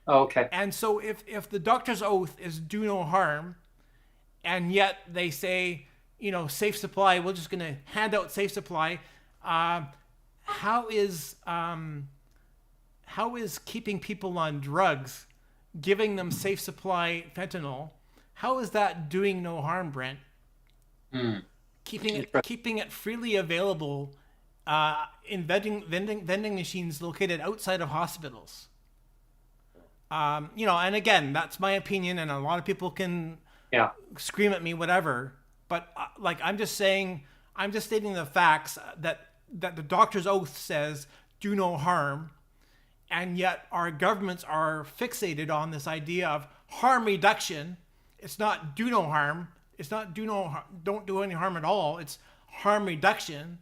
Speaker 1: Oh, okay.
Speaker 3: And so if the doctor's oath is do no harm, and yet they say, safe supply, we're just going to hand out safe supply, how is keeping people on drugs, giving them safe supply fentanyl, how is that doing no harm, Brent? Keeping it freely available in vending machines located outside of hospitals. And again, that's my opinion, and a lot of people can scream at me, whatever. But I'm just stating the facts that the doctor's oath says do no harm, and yet our governments are fixated on this idea of harm reduction. It's not do no harm. It's not don't do any harm at all. It's harm reduction.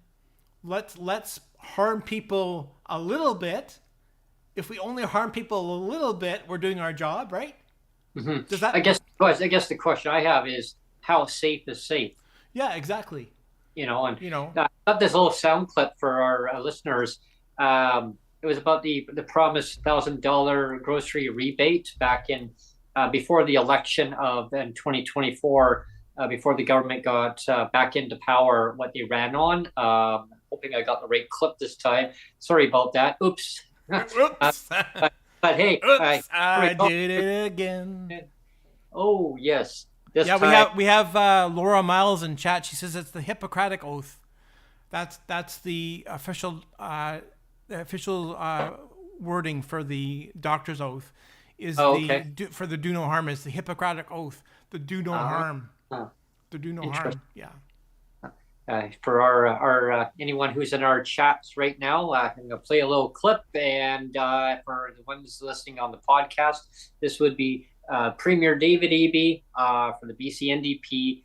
Speaker 3: Let's harm people a little bit. If we only harm people a little bit, we're doing our job, right?
Speaker 1: Mm-hmm.
Speaker 3: Does that?
Speaker 1: I guess the question I have is how safe is safe?
Speaker 3: Yeah, exactly.
Speaker 1: I got this little sound clip for our listeners. It was about the promised $1,000 grocery rebate back in before the election in 2024, before the government got back into power. What they ran on. Hoping I got the right clip this time. Sorry about that. Oops.
Speaker 3: Oops.
Speaker 1: But hey,
Speaker 3: I did it again.
Speaker 1: Oh yes.
Speaker 3: We have Laura Miles in chat. She says it's the Hippocratic Oath. That's the official wording for the doctor's oath. For the do no harm is the Hippocratic Oath. The do no harm. The do no harm. Yeah.
Speaker 1: For our anyone who's in our chats right now, I'm going to play a little clip, and for the ones listening on the podcast, this would be Premier David Eby from the BC NDP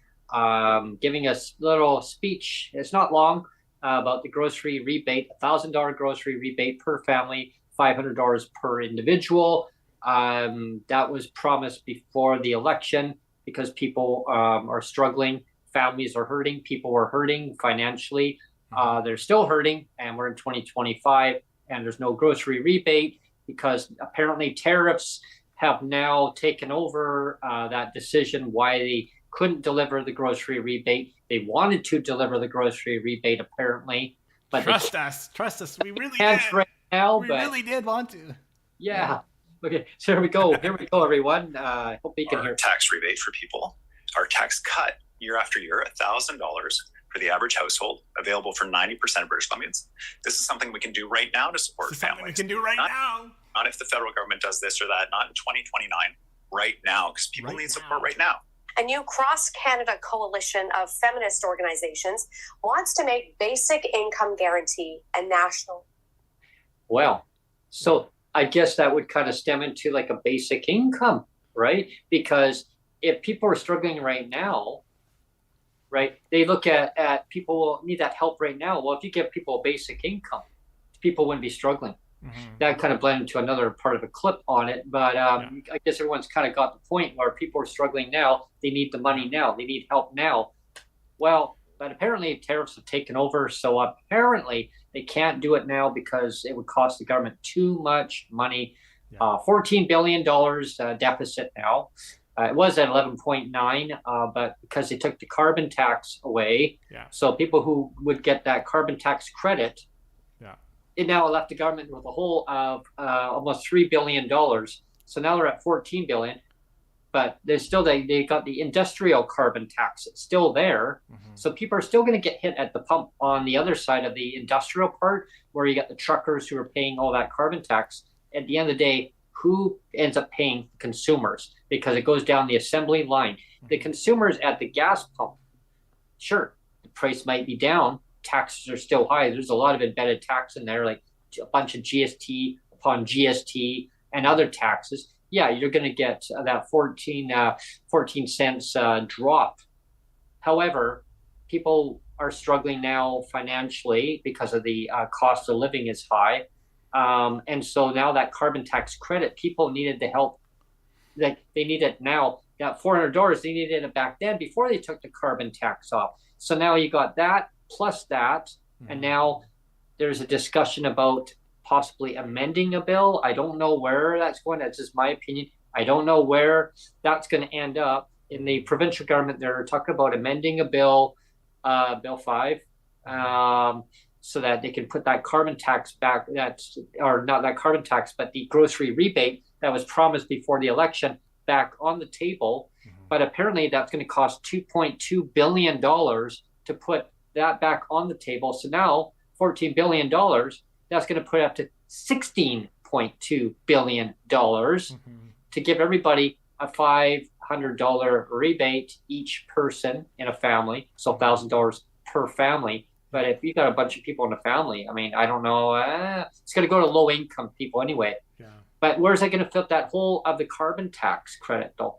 Speaker 1: giving us a little speech. It's not long about the grocery rebate, $1,000 grocery rebate per family, $500 per individual. That was promised before the election because people are struggling. Families are hurting. People are hurting financially. They're still hurting, and we're in 2025, and there's no grocery rebate because apparently tariffs have now taken over that decision why they couldn't deliver the grocery rebate. They wanted to deliver the grocery rebate apparently, but
Speaker 3: trust us. We really
Speaker 1: can't
Speaker 3: did.
Speaker 1: right now,
Speaker 3: We
Speaker 1: but
Speaker 3: really did want to.
Speaker 1: yeah. Okay, so here we go. Here we go, everyone. Hope you can
Speaker 8: Our
Speaker 1: hear.
Speaker 8: tax rebate for people, our tax cut year after year, $1,000 for the average household, available for 90% of British Columbians. This is something we can do right now to support
Speaker 3: This is something
Speaker 8: families.
Speaker 3: we can do right now.
Speaker 8: Not if the federal government does this or that, not in 2029, right now, because people
Speaker 3: Right
Speaker 8: need
Speaker 3: now.
Speaker 8: support right now.
Speaker 6: A new cross-Canada coalition of feminist organizations wants to make basic income guarantee a national.
Speaker 1: Well, so I guess that would kind of stem into like a basic income, right? Because if people are struggling right now, right, they look at people need that help right now. Well, if you give people a basic income, people wouldn't be struggling. That kind of blended into another part of a clip on it. But I guess everyone's kind of got the point where people are struggling now. They need the money now. They need help now. Well, but apparently tariffs have taken over. So apparently they can't do it now because it would cost the government too much money. $14 billion deficit now. It was at 11.9, but because they took the carbon tax away, so people who would get that carbon tax credit, it now left the government with a hole of almost $3 billion. So now they're at 14 billion, but there's still they got the industrial carbon tax. It's still there. So people are still going to get hit at the pump on the other side of the industrial part, where you got the truckers who are paying all that carbon tax. At the end of the day, who ends up paying? Consumers, because it goes down the assembly line. The consumers at the gas pump, sure, the price might be down. Taxes are still high. There's a lot of embedded tax in there, like a bunch of GST upon GST and other taxes. Yeah, you're going to get that 14 cents drop. However, people are struggling now financially because of the cost of living is high. And so now that carbon tax credit, people needed the help. Like they need it now. That $400, they needed it back then before they took the carbon tax off. So now you got that plus that, and now there's a discussion about possibly amending a bill. I don't know where that's going. That's just my opinion. I don't know where that's going to end up. In the provincial government, they're talking about amending a bill, Bill 5, so that they can put that carbon tax back. That's, or not that carbon tax, but the grocery rebate that was promised before the election back on the table. But apparently that's going to cost $2.2 billion to put that back on the table. So now $14 billion, that's going to put up to $16.2 billion to give everybody a $500 rebate each person in a family. So $1,000 per family. But if you got a bunch of people in a family, I mean, I don't know, it's going to go to low income people anyway. But where's that going to fit that whole of the carbon tax credit though?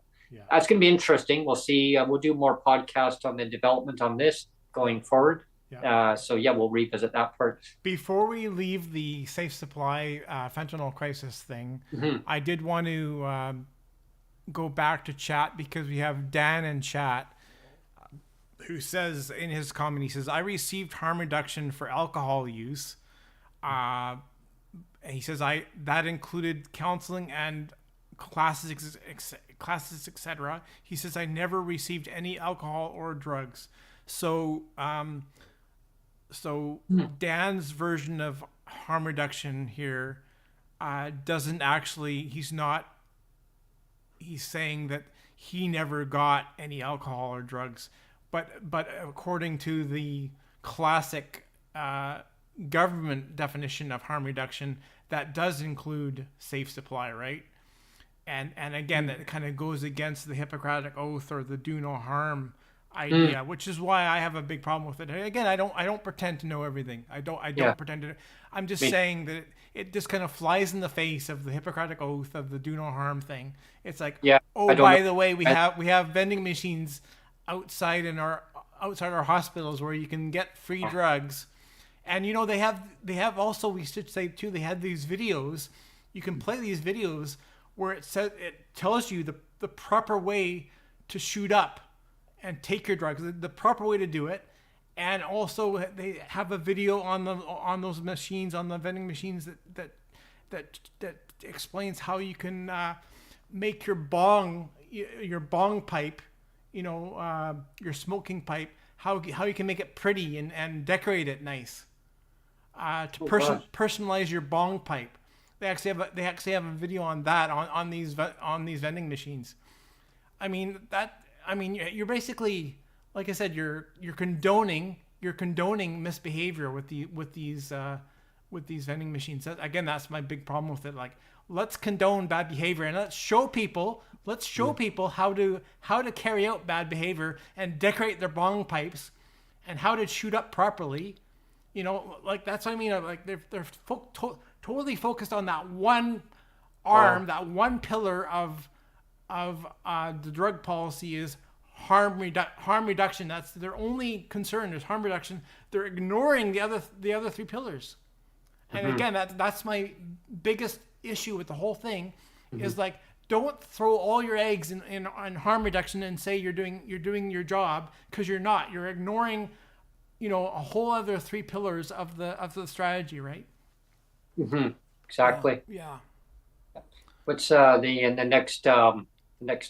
Speaker 1: That's going to be interesting. We'll see. We'll do more podcasts on the development on this going forward. So we'll revisit that part.
Speaker 3: Before we leave the safe supply fentanyl crisis thing, I did want to go back to chat, because we have Dan in chat who says in his comment, he says, I received harm reduction for alcohol use. He says that included counseling and classes, etc. He says, I never received any alcohol or drugs. So Dan's version of harm reduction here doesn't actually, he's saying that he never got any alcohol or drugs, but according to the classic government definition of harm reduction, that does include safe supply, right? And again, that kind of goes against the Hippocratic Oath or the do no harm idea, which is why I have a big problem with it. Again, I don't pretend to know everything. I don't pretend to. I'm just saying that it just kind of flies in the face of the Hippocratic Oath of the do no harm thing. It's like, by the way, we have vending machines outside our hospitals where you can get free drugs, and they have also, we should say too, they had these videos. You can play these videos where it tells you the proper way to shoot up and take your drugs, the proper way to do it. And also they have a video on those machines, on the vending machines that explains how you can make your bong pipe, your smoking pipe, how you can make it pretty and decorate it nice. personalize your bong pipe. They actually have a video on that on these vending machines. I mean you're basically, like I said, you're condoning misbehavior with these vending machines. That's my big problem with it. Like, let's condone bad behavior and let's show people how to carry out bad behavior and decorate their bong pipes and how to shoot up properly. Like, that's what I mean. Like, they're totally focused on that one arm, that one pillar of the drug policy is harm reduction. That's their only concern, is harm reduction. They're ignoring the other three pillars. And again, that's my biggest issue with the whole thing, is like, don't throw all your eggs in harm reduction and say you're doing your job, because you're not. You're ignoring, a whole other three pillars of the strategy, right?
Speaker 1: Exactly.
Speaker 3: Yeah.
Speaker 1: What's the next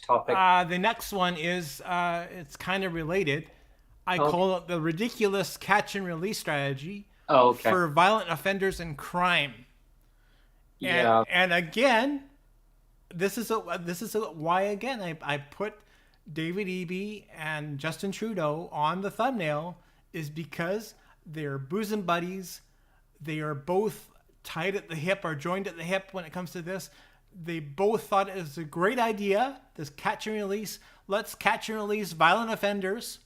Speaker 1: topic?
Speaker 3: The next one is it's kind of related. I call it the ridiculous catch and release strategy for violent offenders and crime. And again, this is why again I put David Eby and Justin Trudeau on the thumbnail, is because they're bosom buddies. They are both tied at the hip, or joined at the hip when it comes to this. They both thought it was a great idea, this catch and release. Let's catch and release violent offenders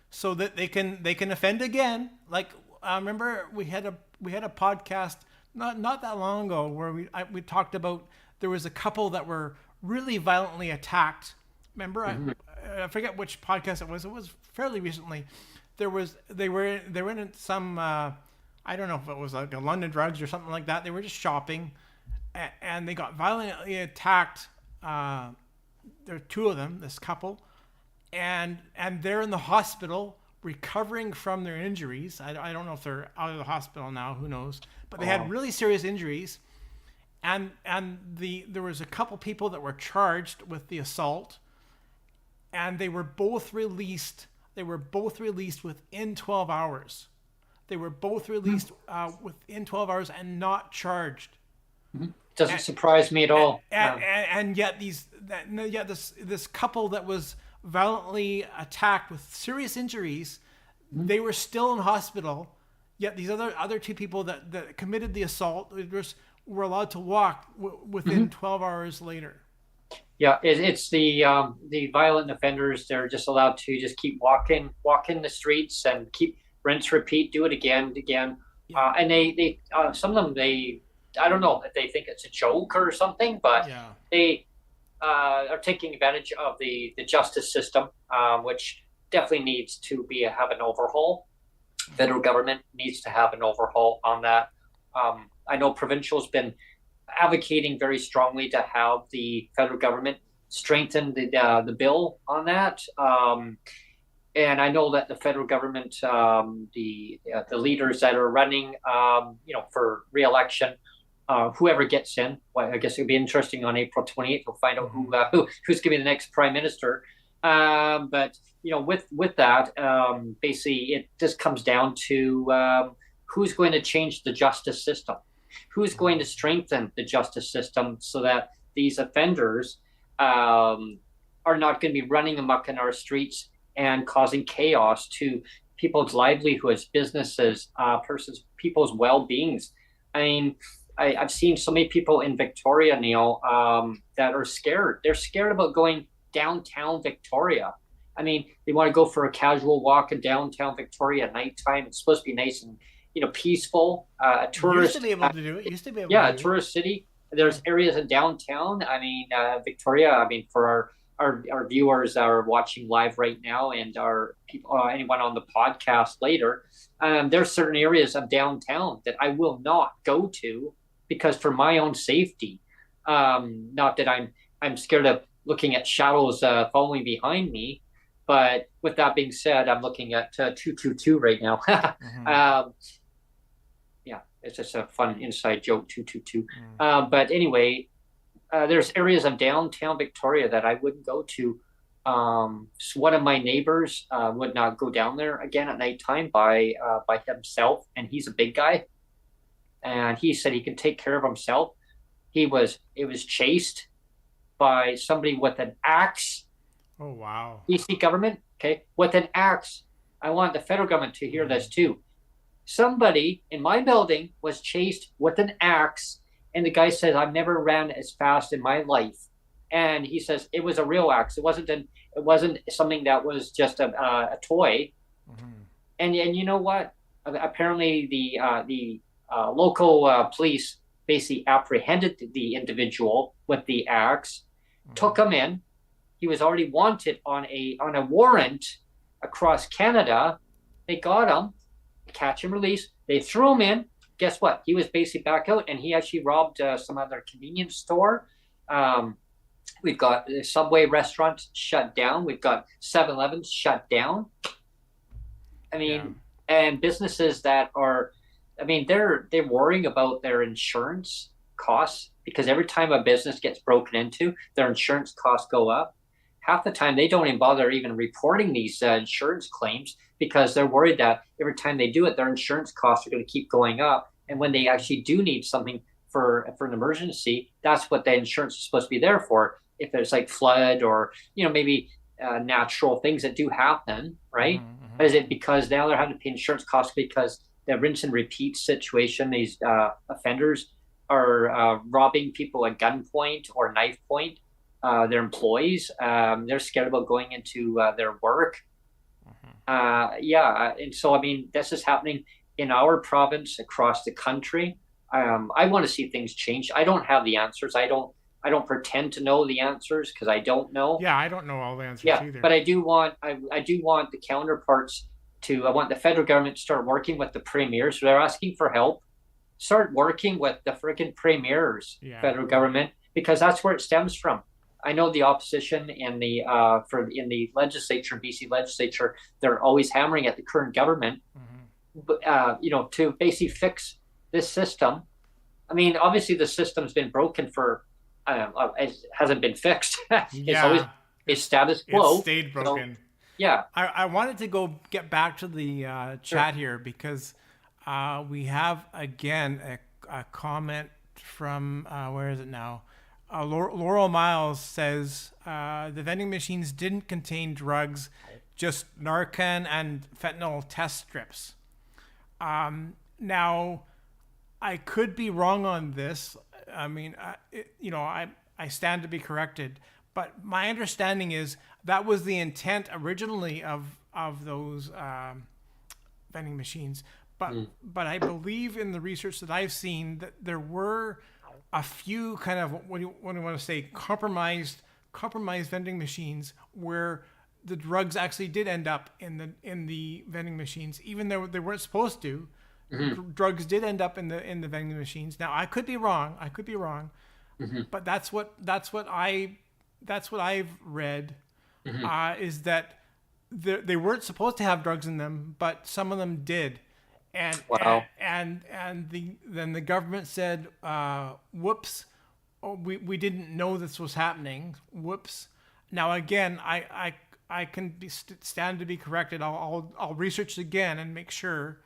Speaker 3: so that they can offend again. Like, remember we had a podcast not that long ago where we talked about, there was a couple that were really violently attacked. Remember? I forget which podcast it was. It was fairly recently. They were in some I don't know if it was like a London Drugs or something like that. They were just shopping, and they got violently attacked. There are two of them, this couple, and they're in the hospital recovering from their injuries. I don't know if they're out of the hospital now. Who knows? But they had really serious injuries, and there was a couple people that were charged with the assault, and they were both released. They were both released within 12 hours. They were both released within 12 hours and not charged.
Speaker 1: Doesn't surprise me at all.
Speaker 3: And yet this couple that was violently attacked with serious injuries, they were still in hospital. Yet these other two people that committed the assault were allowed to walk within 12 hours later.
Speaker 1: Yeah, it's the violent offenders. They're just allowed to just keep walking the streets and keep rinse, repeat, do it again. Yeah. And they some of them, I don't know if they think it's a joke or something, but they are taking advantage of the justice system, which definitely needs to have an overhaul. Federal government needs to have an overhaul on that. I know provincial's been advocating very strongly to have the federal government strengthen the bill on that. And I know that the federal government, the leaders that are running, for re-election, whoever gets in, well, I guess it'll be interesting on April 28th. We'll find out who's going to be the next prime minister. But with that, basically, it just comes down to who's going to change the justice system, who's going to strengthen the justice system so that these offenders are not going to be running amok in our streets and causing chaos to people's livelihoods, businesses, people's well-beings. I mean, I've seen so many people in Victoria, Neil, that are scared. They're scared about going downtown Victoria. I mean, they want to go for a casual walk in downtown Victoria at nighttime. It's supposed to be nice and peaceful. A tourist.
Speaker 3: Used to be able to do it. Used to be able.
Speaker 1: Yeah, a tourist city. There's areas in downtown. I mean, Victoria. I mean, for our viewers that are watching live right now, and our people, anyone on the podcast later, there's certain areas of downtown that I will not go to because for my own safety. Not that I'm scared of looking at shadows following behind me, but with that being said, I'm looking at 222 right now. Yeah, it's just a fun inside joke, 222. But anyway. There's areas of downtown Victoria that I wouldn't go to. So one of my neighbors would not go down there again at nighttime by himself, and he's a big guy. and he said he can take care of himself. It was chased by somebody with an axe.
Speaker 3: Oh, wow.
Speaker 1: BC government, okay, with an axe. I want the federal government to hear this too. Somebody in my building was chased with an axe, and the guy says, I've never ran as fast in my life. And he says it was a real axe. It wasn't something that was just a toy. Mm-hmm. And you know what? Apparently the local police basically apprehended the individual with the axe, took him in. He was already wanted on a warrant across Canada. They got him, catch and release. They threw him in. Guess what? He was basically back out, and he actually robbed some other convenience store. We've got the Subway restaurants shut down. We've got 7-Elevens shut down. I mean, and businesses that are, I mean, they're worrying about their insurance costs, because every time a business gets broken into, their insurance costs go up. Half the time, they don't even bother even reporting these insurance claims, because they're worried that every time they do it, their insurance costs are going to keep going up. And when they actually do need something for an emergency, that's what the insurance is supposed to be there for. If there's like flood or, maybe natural things that do happen, right? Mm-hmm. Is it because now they're having to pay insurance costs because the rinse and repeat situation, these offenders are robbing people at gunpoint or knife point, their employees. They're scared about going into their work. Mm-hmm. And so, I mean, this is happening in our province, across the country. I want to see things change. I don't have the answers. I don't pretend to know the answers, because I don't know.
Speaker 3: Yeah, I don't know all the answers either.
Speaker 1: But I do want the counterparts I want the federal government to start working with the premiers. They're asking for help. Start working with the freaking premiers, federal government, because that's where it stems from. I know the opposition in the legislature, BC legislature, they're always hammering at the current government, but to basically fix this system. I mean, obviously the system's been broken for. It hasn't been fixed. It's always status quo.
Speaker 3: It stayed broken.
Speaker 1: So, yeah.
Speaker 3: I wanted to get back to the chat here, because we have again a comment from where is it now? Laurel Miles says the vending machines didn't contain drugs, just Narcan and fentanyl test strips. Now, I could be wrong on this. I mean, I stand to be corrected, but my understanding is that was the intent originally of those vending machines. But I believe in the research that I've seen that there were a few kind of what do you want to say compromised vending machines where the drugs actually did end up in the vending machines, even though they weren't supposed to. Mm-hmm. Drugs did end up in the vending machines. Now I could be wrong, mm-hmm. but that's what I've read, mm-hmm. Is that they weren't supposed to have drugs in them, but some of them did, and wow. and then the government said, "Whoops, we didn't know this was happening. Whoops." Now again, I can stand to be corrected. I'll research again and make sure.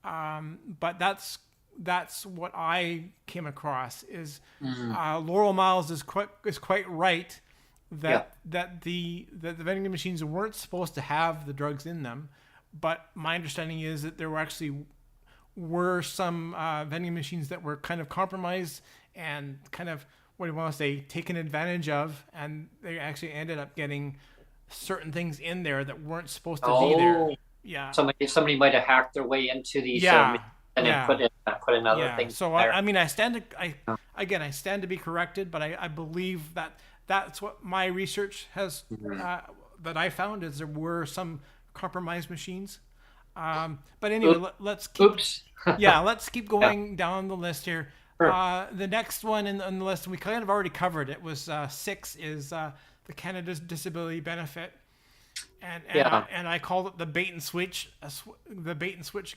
Speaker 3: But that's what I came across is Laurel Miles is quite right that the vending machines weren't supposed to have the drugs in them, but my understanding is that there were some vending machines that were kind of compromised and kind of what do you want to say taken advantage of, and they actually ended up getting certain things in there that weren't supposed to be there. Yeah.
Speaker 1: Somebody might have hacked their way into these and then put in other things.
Speaker 3: So I mean, I stand to be corrected, but I believe that's what my research has that I found is there were some compromised machines. But anyway, let's keep going down the list here. Sure. The next one in the list, we kind of already covered it, was 6 is the Canada's Disability Benefit. And I called it the bait and switch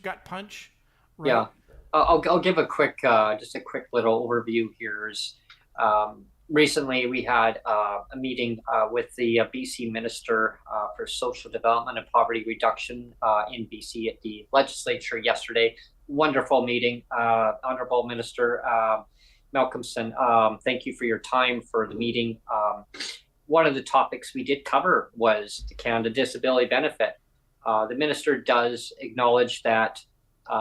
Speaker 3: gut punch. Right?
Speaker 1: Yeah, I'll give a quick little overview here. Recently we had a meeting with the BC Minister for Social Development and Poverty Reduction in BC at the legislature yesterday. wonderful meeting. Honorable Minister Malcolmson, thank you for your time for the meeting. One of the topics we did cover was the Canada Disability Benefit. The minister does acknowledge that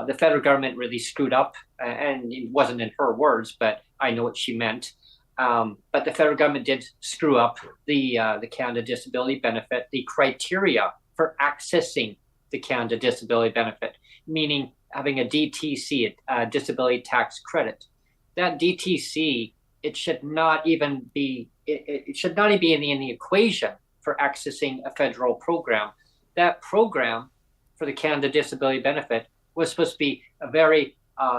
Speaker 1: the federal government really screwed up, and it wasn't in her words, but I know what she meant. But the federal government did screw up the Canada Disability Benefit, the criteria for accessing the Canada Disability Benefit, meaning having a DTC, a disability tax credit. That DTC, it should not even be it should not even be in the equation for accessing a federal program. That program for the Canada Disability Benefit was supposed to be a very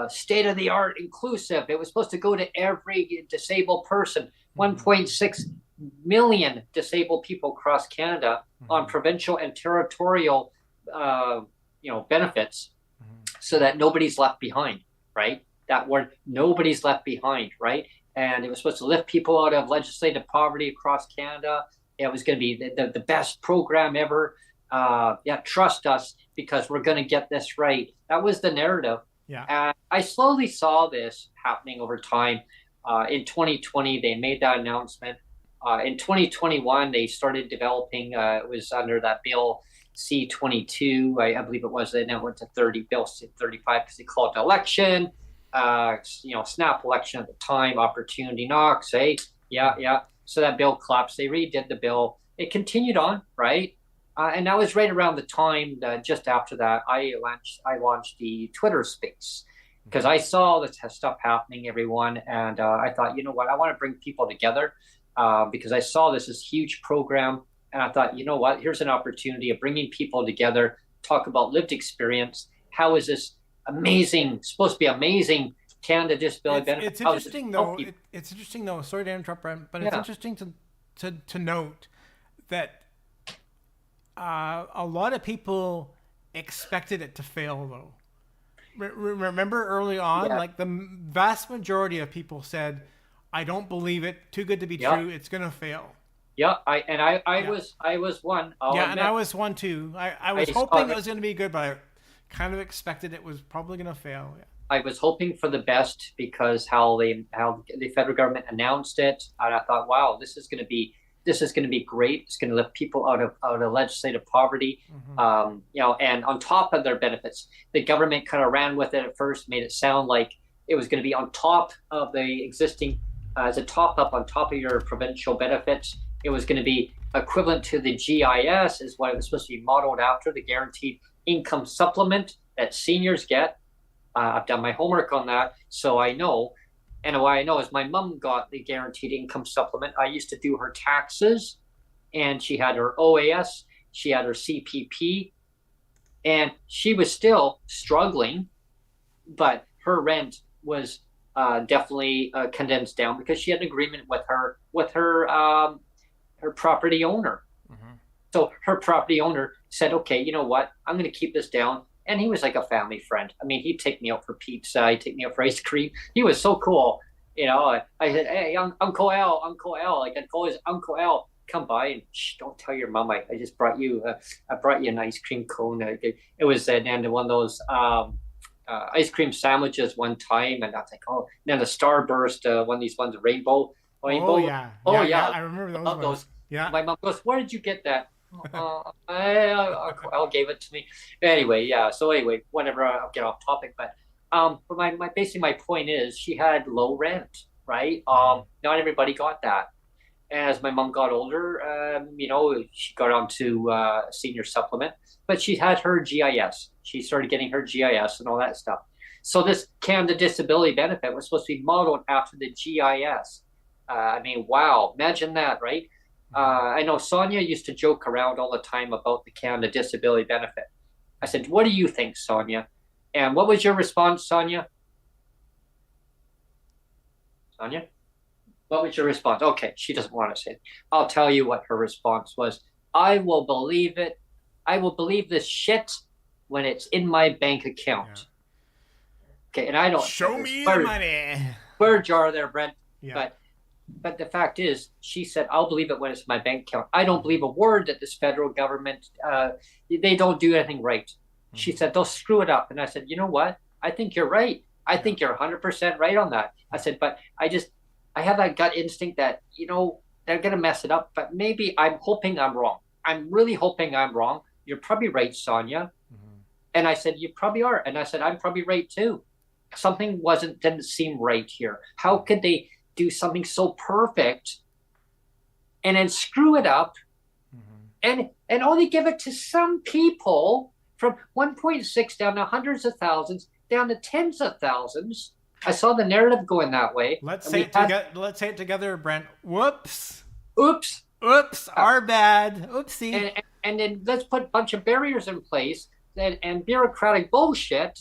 Speaker 1: state-of-the-art inclusive. It was supposed to go to every disabled person. 1.6 million disabled people across Canada on provincial and territorial benefits, so that nobody's left behind, right? That word, nobody's left behind, right? And it was supposed to lift people out of legislative poverty across Canada. It was going to be the best program ever. Trust us, because we're going to get this right. That was the narrative. Yeah. And I slowly saw this happening over time. In 2020, they made that announcement. In 2021, they started developing, it was under that bill C-22, I believe it was, then it went to 30, bill C-35, because they called it election, snap election at the time, opportunity knocks, hey, yeah. So that bill collapsed. They redid the bill. It continued on, right? And that was right around the time that just after that, I launched the Twitter space, because I saw this stuff happening, everyone. And I thought, you know what, I want to bring people together because I saw this huge program. And I thought, you know what, here's an opportunity of bringing people together, talk about lived experience. How is this amazing, supposed to be amazing Canada Disability Benefit?
Speaker 3: It's interesting though. It's interesting though. Sorry to interrupt, Brent, but it's interesting to note that a lot of people expected it to fail though. Remember early on, like the vast majority of people said, "I don't believe it. Too good to be true. It's going to fail." Yeah,
Speaker 1: I was one.
Speaker 3: And I was one too. I was hoping it was going to be good, but I kind of expected it was probably going to fail. Yeah.
Speaker 1: I was hoping for the best, because how the federal government announced it, and I thought, wow, this is going to be great. It's going to lift people out of legislative poverty, and on top of their benefits. The government kind of ran with it at first, made it sound like it was going to be on top of the existing, as a top up on top of your provincial benefits. It was going to be equivalent to the GIS, is what it was supposed to be modeled after, the guaranteed income supplement that seniors get. I've done my homework on that, so I know. And what I know is my mom got the guaranteed income supplement. I used to do her taxes, and she had her OAS, she had her CPP, and she was still struggling, but her rent was definitely condensed down, because she had an agreement with her property owner. So her property owner said, okay, you know what, I'm going to keep this down. And he was like a family friend. I mean, he'd take me out for pizza. He'd take me out for ice cream. He was so cool. I said, hey, Uncle L. Like, I'd call his Uncle L, come by and don't tell your mom I just brought you, I brought you an ice cream cone. It was and one of those ice cream sandwiches one time. And I was like, oh, and then the Starburst, one of these ones, rainbow.
Speaker 3: Oh, yeah. I remember those. Yeah.
Speaker 1: My mom goes, where did you get that? I'll gave it to me anyway. Whatever, I'll get off topic, but my point is, she had low rent, right? Not everybody got that. As my mom got older, she got onto senior supplement, but she had her GIS. She started getting her GIS and all that stuff. So this Canada Disability Benefit was supposed to be modeled after the GIS. Wow, imagine that, right? I know Sonia used to joke around all the time about the Canada Disability Benefit. I said, what do you think, Sonia? And what was your response, Sonia? Sonia? What was your response? Okay, she doesn't want to say it. I'll tell you what her response was. I will believe it. I will believe this shit when it's in my bank account. Yeah. Okay, and I don't...
Speaker 3: Show me the money.
Speaker 1: Word jar there, Brent. Yeah. But the fact is, she said, I'll believe it when it's in my bank account. I don't believe a word that this federal government, they don't do anything right. She said, they'll screw it up. And I said, you know what? I think you're right. I think you're 100% right on that. I said, but I have that gut instinct that, they're going to mess it up, but maybe I'm hoping I'm wrong. I'm really hoping I'm wrong. You're probably right, Sonia. And I said, you probably are. And I said, I'm probably right too. Something didn't seem right here. How could they do something so perfect and then screw it up and only give it to some people from 1.6 down to hundreds of thousands, down to tens of thousands? I saw the narrative going that way.
Speaker 3: Let's say it together, Brent. Whoops.
Speaker 1: Oops.
Speaker 3: Our bad. Oopsie.
Speaker 1: And then let's put a bunch of barriers in place and bureaucratic bullshit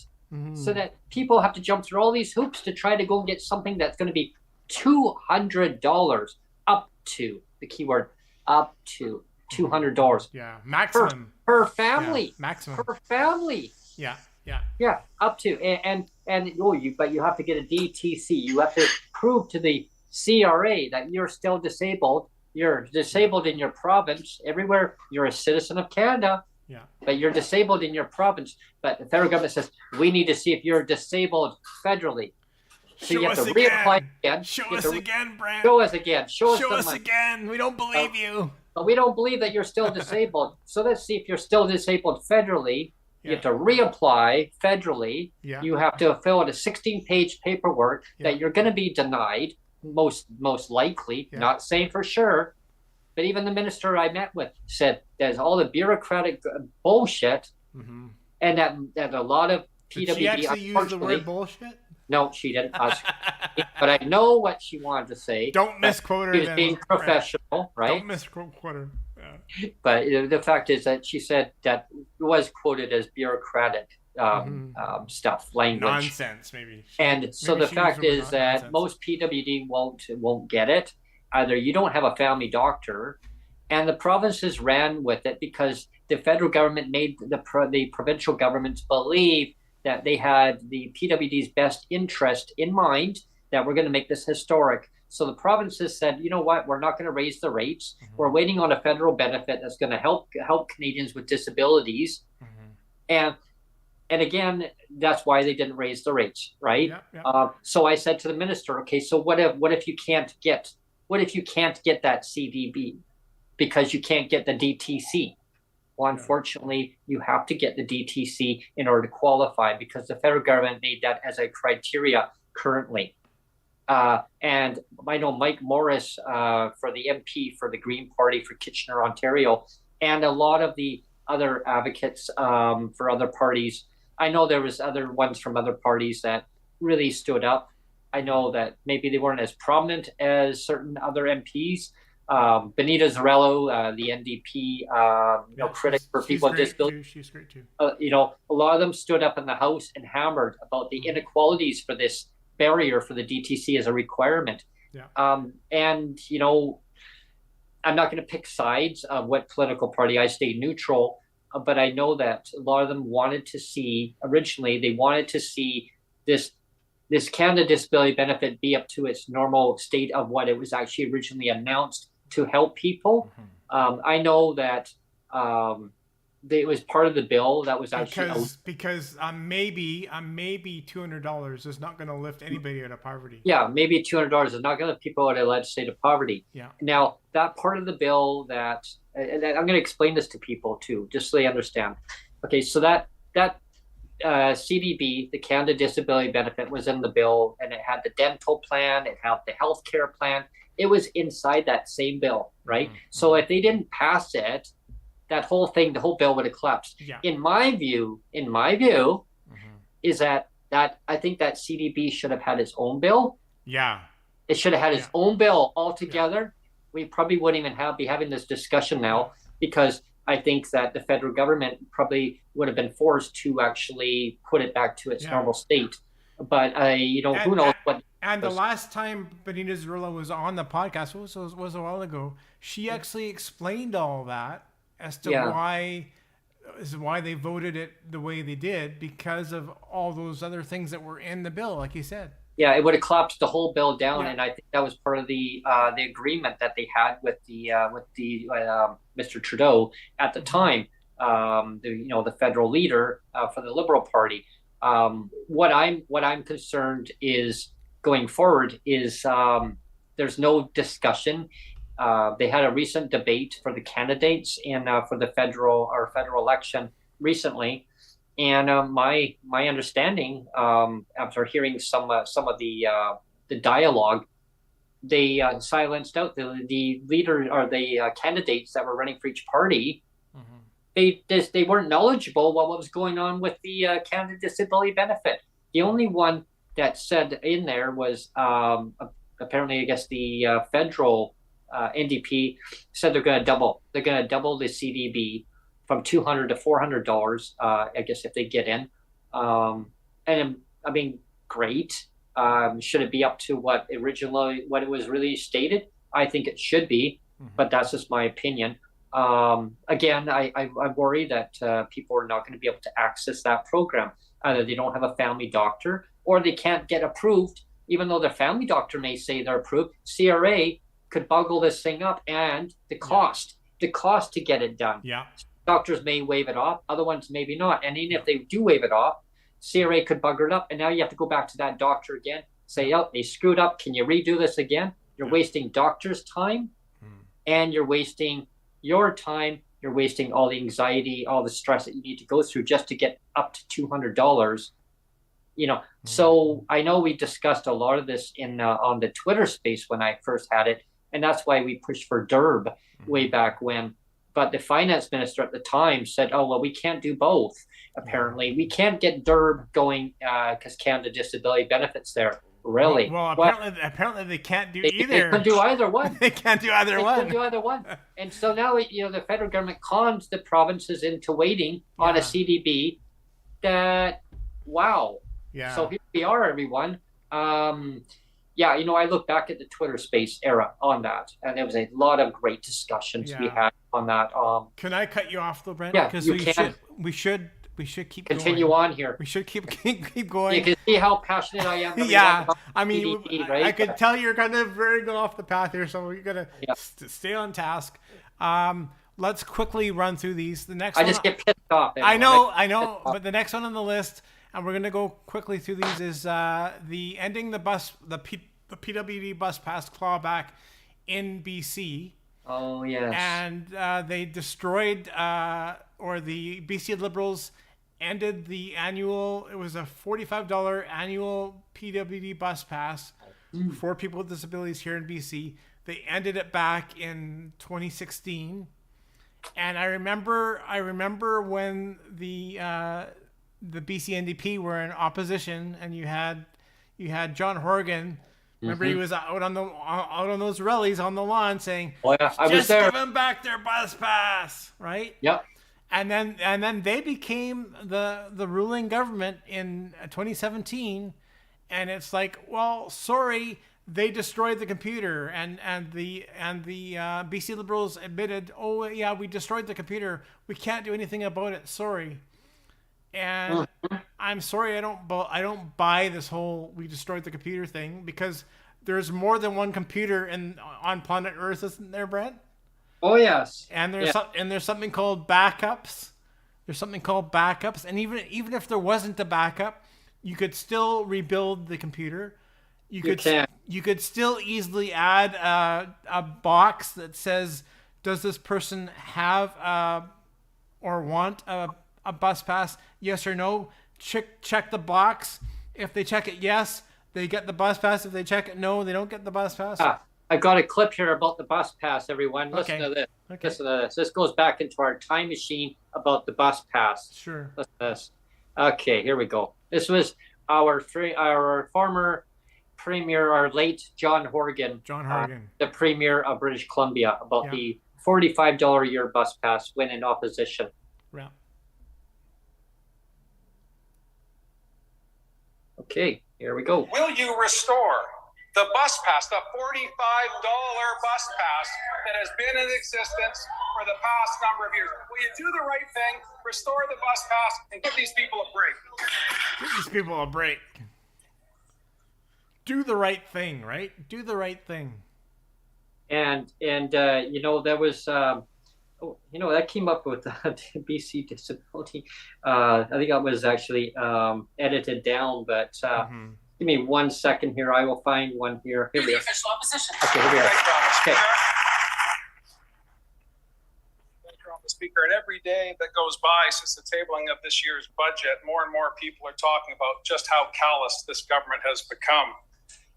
Speaker 1: so that people have to jump through all these hoops to try to go and get something that's going to be $200 up to, the keyword, up to $200.
Speaker 3: Yeah, maximum.
Speaker 1: Per family.
Speaker 3: Yeah, maximum.
Speaker 1: Per family.
Speaker 3: Yeah.
Speaker 1: Yeah, up to. But you have to get a DTC. You have to prove to the CRA that you're still disabled. You're disabled in your province. Everywhere you're a citizen of Canada.
Speaker 3: Yeah.
Speaker 1: But you're disabled in your province. But the federal government says, we need to see if you're disabled federally. So you have to reapply again.
Speaker 3: Show us again, Brent.
Speaker 1: Show us again. Show
Speaker 3: us again. We don't believe you.
Speaker 1: But we don't believe that you're still disabled. So let's see if you're still disabled federally. You have to reapply federally.
Speaker 3: Yeah.
Speaker 1: You have to fill out a 16-page paperwork that you're going to be denied, most likely, not saying for sure. But even the minister I met with said there's all the bureaucratic bullshit, and that a lot of PWD.
Speaker 3: Did she actually use the word bullshit?
Speaker 1: No, she didn't. But I know what she wanted to say.
Speaker 3: Don't misquote her.
Speaker 1: She was being professional, right?
Speaker 3: Don't misquote her. Yeah.
Speaker 1: But the fact is that she said that it was quoted as bureaucratic stuff, language.
Speaker 3: Nonsense, maybe.
Speaker 1: And so the fact is that most PWD won't get it. Either you don't have a family doctor, and the provinces ran with it because the federal government made the provincial governments believe that they had the PWD's best interest in mind, that we're going to make this historic. So the provinces said, you know what, we're not going to raise the rates. We're waiting on a federal benefit that's going to help Canadians with disabilities. And again, that's why they didn't raise the rates, right? So I said to the minister, okay, so what if you can't get that CDB because you can't get the DTC? Well, unfortunately, you have to get the DTC in order to qualify because the federal government made that as a criteria currently. And I know Mike Morris for the MP for the Green Party for Kitchener, Ontario, and a lot of the other advocates for other parties. I know there was other ones from other parties that really stood up. I know that maybe they weren't as prominent as certain other MPs. Benita Zarello, the NDP, critic for people with disabilities.
Speaker 3: She's great too.
Speaker 1: A lot of them stood up in the House and hammered about the inequalities for this barrier for the DTC as a requirement. And I'm not going to pick sides of what political party. I stay neutral, but I know that a lot of them wanted to see this Canada Disability Benefit be up to its normal state of what it was actually originally announced to help people. I know that it was part of the bill that was actually
Speaker 3: because maybe $200 is not going to lift anybody out of poverty.
Speaker 1: Yeah, maybe $200 is not going to lift people out of legislative poverty.
Speaker 3: Yeah.
Speaker 1: Now that part of the bill and I'm going to explain this to people too, just so they understand. Okay, so that CDB, the Canada Disability Benefit, was in the bill, and it had the dental plan, it had the health care plan. It was inside that same bill, right? So if they didn't pass it, the whole bill would have collapsed.
Speaker 3: Yeah.
Speaker 1: In my view, is that I think that CDB should have had its own bill.
Speaker 3: Yeah.
Speaker 1: It should have had its own bill altogether. Yeah. We probably wouldn't even be having this discussion now because I think that the federal government probably would have been forced to actually put it back to its normal state. But who knows what.
Speaker 3: And the last time Benita Zarello was on the podcast was a while ago. She actually explained all that as to why they voted it the way they did because of all those other things that were in the bill, like you said.
Speaker 1: Yeah, it would have collapsed the whole bill down, and I think that was part of the agreement that they had with the Mr. Trudeau at the time, the federal leader for the Liberal Party. What I'm concerned is going forward is there's no discussion. They had a recent debate for the candidates in for the federal election recently, and my understanding after hearing some of the dialogue, they silenced out the leader or the candidates that were running for each party. They weren't knowledgeable what was going on with the Canada Disability Benefit. The only one that said in there was apparently, I guess, the federal NDP said they're going to double the CDB from $200 to $400. I guess if they get in, and I mean, great. Should it be up to what it was really stated? I think it should be, but that's just my opinion. Again, I worry that people are not going to be able to access that program. Either they don't have a family doctor or they can't get approved, even though their family doctor may say they're approved. CRA could buggle this thing up, and the cost to get it done.
Speaker 3: Yeah.
Speaker 1: Doctors may waive it off, other ones maybe not. And even if they do waive it off, CRA could bugger it up, and now you have to go back to that doctor again, say, oh, they screwed up. Can you redo this again? You're wasting doctors' time, and you're wasting your time. You're wasting all the anxiety, all the stress that you need to go through just to get up to $200. So I know we discussed a lot of this in on the Twitter space when I first had it, and that's why we pushed for DERB way back when. But the finance minister at the time said, oh, well, we can't do both. Apparently, we can't get DERB going because Canada Disability Benefits there. Really?
Speaker 3: Well, apparently they can't do either.
Speaker 1: They can do either one.
Speaker 3: They can't do either one.
Speaker 1: And so now, the federal government cons the provinces into waiting on a CDB. That, wow.
Speaker 3: Yeah.
Speaker 1: So here we are, everyone. I look back at the Twitter space era on that, and there was a lot of great discussions we had on that.
Speaker 3: Can I cut you off though, Brent?
Speaker 1: Yeah,
Speaker 3: because we should keep
Speaker 1: continue
Speaker 3: going.
Speaker 1: on here.
Speaker 3: We should keep going.
Speaker 1: You can see how passionate I am.
Speaker 3: I mean, CDB, right? I could tell you're kind of very going off the path here, so you're gonna stay on task. Let's quickly run through these. The next,
Speaker 1: I just get pissed off.
Speaker 3: I know, but the next one on the list, and we're gonna go quickly through these, is the ending the PWD bus pass clawback in BC.
Speaker 1: Oh yes.
Speaker 3: And they destroyed, or the BC Liberals ended the annual. It was a $45 annual PWD bus pass for people with disabilities here in BC. They ended it back in 2016, and I remember when the BC NDP were in opposition, and you had John Horgan. Remember, he was out on those rallies on the lawn saying,
Speaker 1: "Oh yeah, I was there.
Speaker 3: Just give them back their bus pass," right?
Speaker 1: Yep.
Speaker 3: And then they became the ruling government in 2017, and it's like, well, sorry, they destroyed the computer, and the BC Liberals admitted, oh yeah, we destroyed the computer. We can't do anything about it. Sorry. And I'm sorry, I don't buy this whole we destroyed the computer thing, because there's more than one computer on planet Earth, isn't there, Brent?
Speaker 1: Oh yes.
Speaker 3: And there's something called backups. And even if there wasn't a backup, you could still rebuild the computer. You could still easily add a box that says, does this person have or want a bus pass? Yes or no. Check the box. If they check it yes, they get the bus pass. If they check it no, they don't get the bus pass.
Speaker 1: I got a clip here about the bus pass, everyone. Listen to this.
Speaker 3: Okay.
Speaker 1: Listen to this. This goes back into our time machine about the bus pass.
Speaker 3: Sure.
Speaker 1: Listen to this. Okay, here we go. This was our former premier, our late John Horgan. The premier of British Columbia, about the $45 a year bus pass when in opposition.
Speaker 3: Yeah.
Speaker 1: Okay, here we go.
Speaker 9: Will you restore the bus pass, the $45 bus pass that has been in existence for the past number of years? Will you do the right thing, restore the bus pass, and give these people a break?
Speaker 3: Give these people a break. Do the right thing, right? Do the right thing.
Speaker 1: And there was Oh, that came up with the BC disability. I think that was actually edited down, but give me 1 second here. I will find one here. Here we are.
Speaker 2: Official opposition.
Speaker 1: Okay, here we are. Okay.
Speaker 9: Speaker, and every day that goes by since the tabling of this year's budget, more and more people are talking about just how callous this government has become.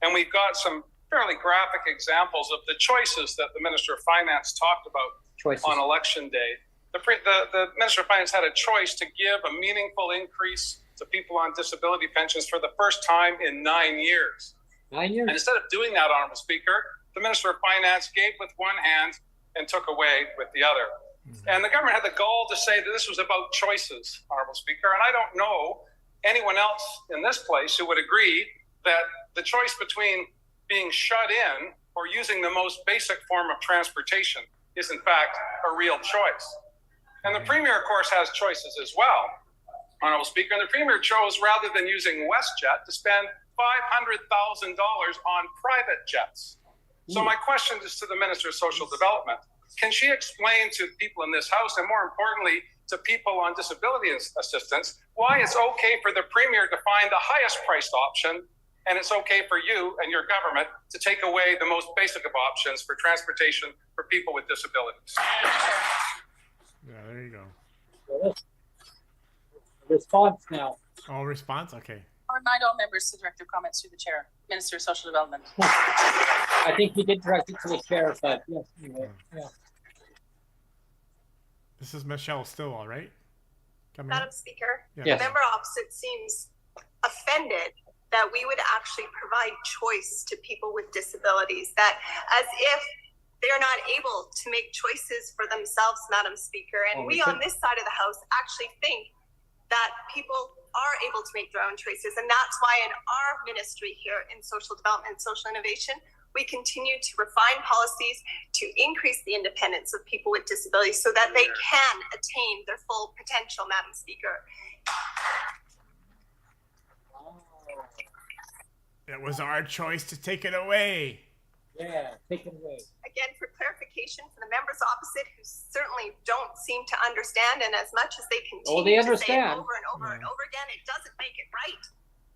Speaker 9: And we've got some fairly graphic examples of the choices that the Minister of Finance talked about on election day. The Minister of Finance had a choice to give a meaningful increase to people on disability pensions for the first time in 9 years.
Speaker 1: 9 years?
Speaker 9: And instead of doing that, Honourable Speaker, the Minister of Finance gave with one hand and took away with the other. And the government had the gall to say that this was about choices, Honourable Speaker, and I don't know anyone else in this place who would agree that the choice between being shut in or using the most basic form of transportation is in fact a real choice. And the Premier, of course, has choices as well, Honourable Speaker, and the Premier chose, rather than using WestJet, to spend $500,000 on private jets. So my question is to the Minister of Social Development. Can she explain to people in this House, and more importantly, to people on disability assistance, why it's okay for the Premier to find the highest priced option, and it's okay for you and your government to take away the most basic of options for transportation for people with disabilities?
Speaker 3: Yeah, there you go.
Speaker 1: Response now.
Speaker 3: Oh, response? Okay.
Speaker 2: I'll remind all members to direct their comments through the chair. Minister of Social Development.
Speaker 1: I think he did direct it to the chair, but yes, anyway. Yeah.
Speaker 3: This is Michelle Stilwell, right?
Speaker 10: Madam Speaker,
Speaker 1: Yes.
Speaker 10: the member opposite seems offended that we would actually provide choice to people with disabilities, that as if they're not able to make choices for themselves, Madam Speaker. And we on this side of the House actually think that people are able to make their own choices. And that's why in our ministry here in Social Development and Social Innovation, we continue to refine policies to increase the independence of people with disabilities so that they can attain their full potential, Madam Speaker.
Speaker 3: It was our choice to take it away.
Speaker 1: Yeah, take it away.
Speaker 10: Again, for clarification for the members opposite who certainly don't seem to understand, and as much as they continue to say it over and over and over again, it doesn't make it right.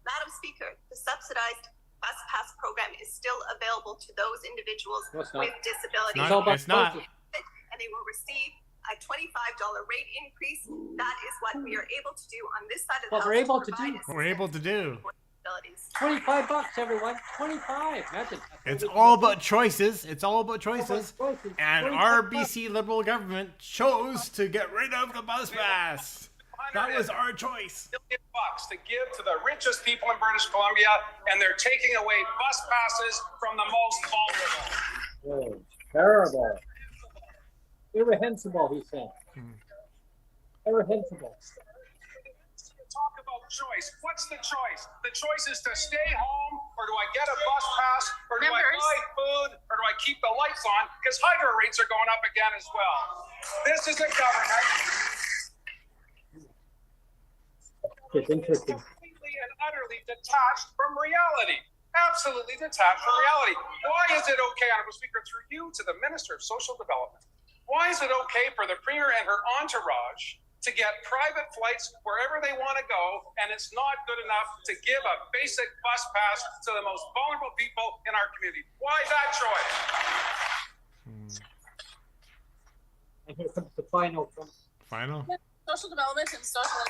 Speaker 10: Madam Speaker, the subsidized bus pass program is still available to those individuals with disabilities.
Speaker 3: It's not.
Speaker 10: And they will receive a $25 rate increase. That is what we are able to do on this side of the House.
Speaker 3: We're able to do.
Speaker 1: $25, everyone. 25.
Speaker 3: It's all about choices. It's all about choices. And our BC Liberal government chose to get rid of the bus pass. That was our choice.
Speaker 9: $1 to give to the richest people in British Columbia, and they're taking away bus passes from the most vulnerable.
Speaker 1: Oh, terrible. Irrehensible, he said. Irrehensible.
Speaker 9: Talk about choice. What's the choice? The choice is to stay home, or do I get a bus pass, or do I buy food, or do I keep the lights on? Because hydro rates are going up again as well. This is a government.
Speaker 1: It's interesting.
Speaker 9: Completely and utterly detached from reality. Absolutely detached from reality. Why is it okay, Honourable Speaker, through you to the Minister of Social Development, why is it okay for the Premier and her entourage to get private flights wherever they want to go, and it's not good enough to give a basic bus pass to the most vulnerable people in our community? Why that choice?
Speaker 1: And here comes the final.
Speaker 3: Final?
Speaker 2: Social Development and Social.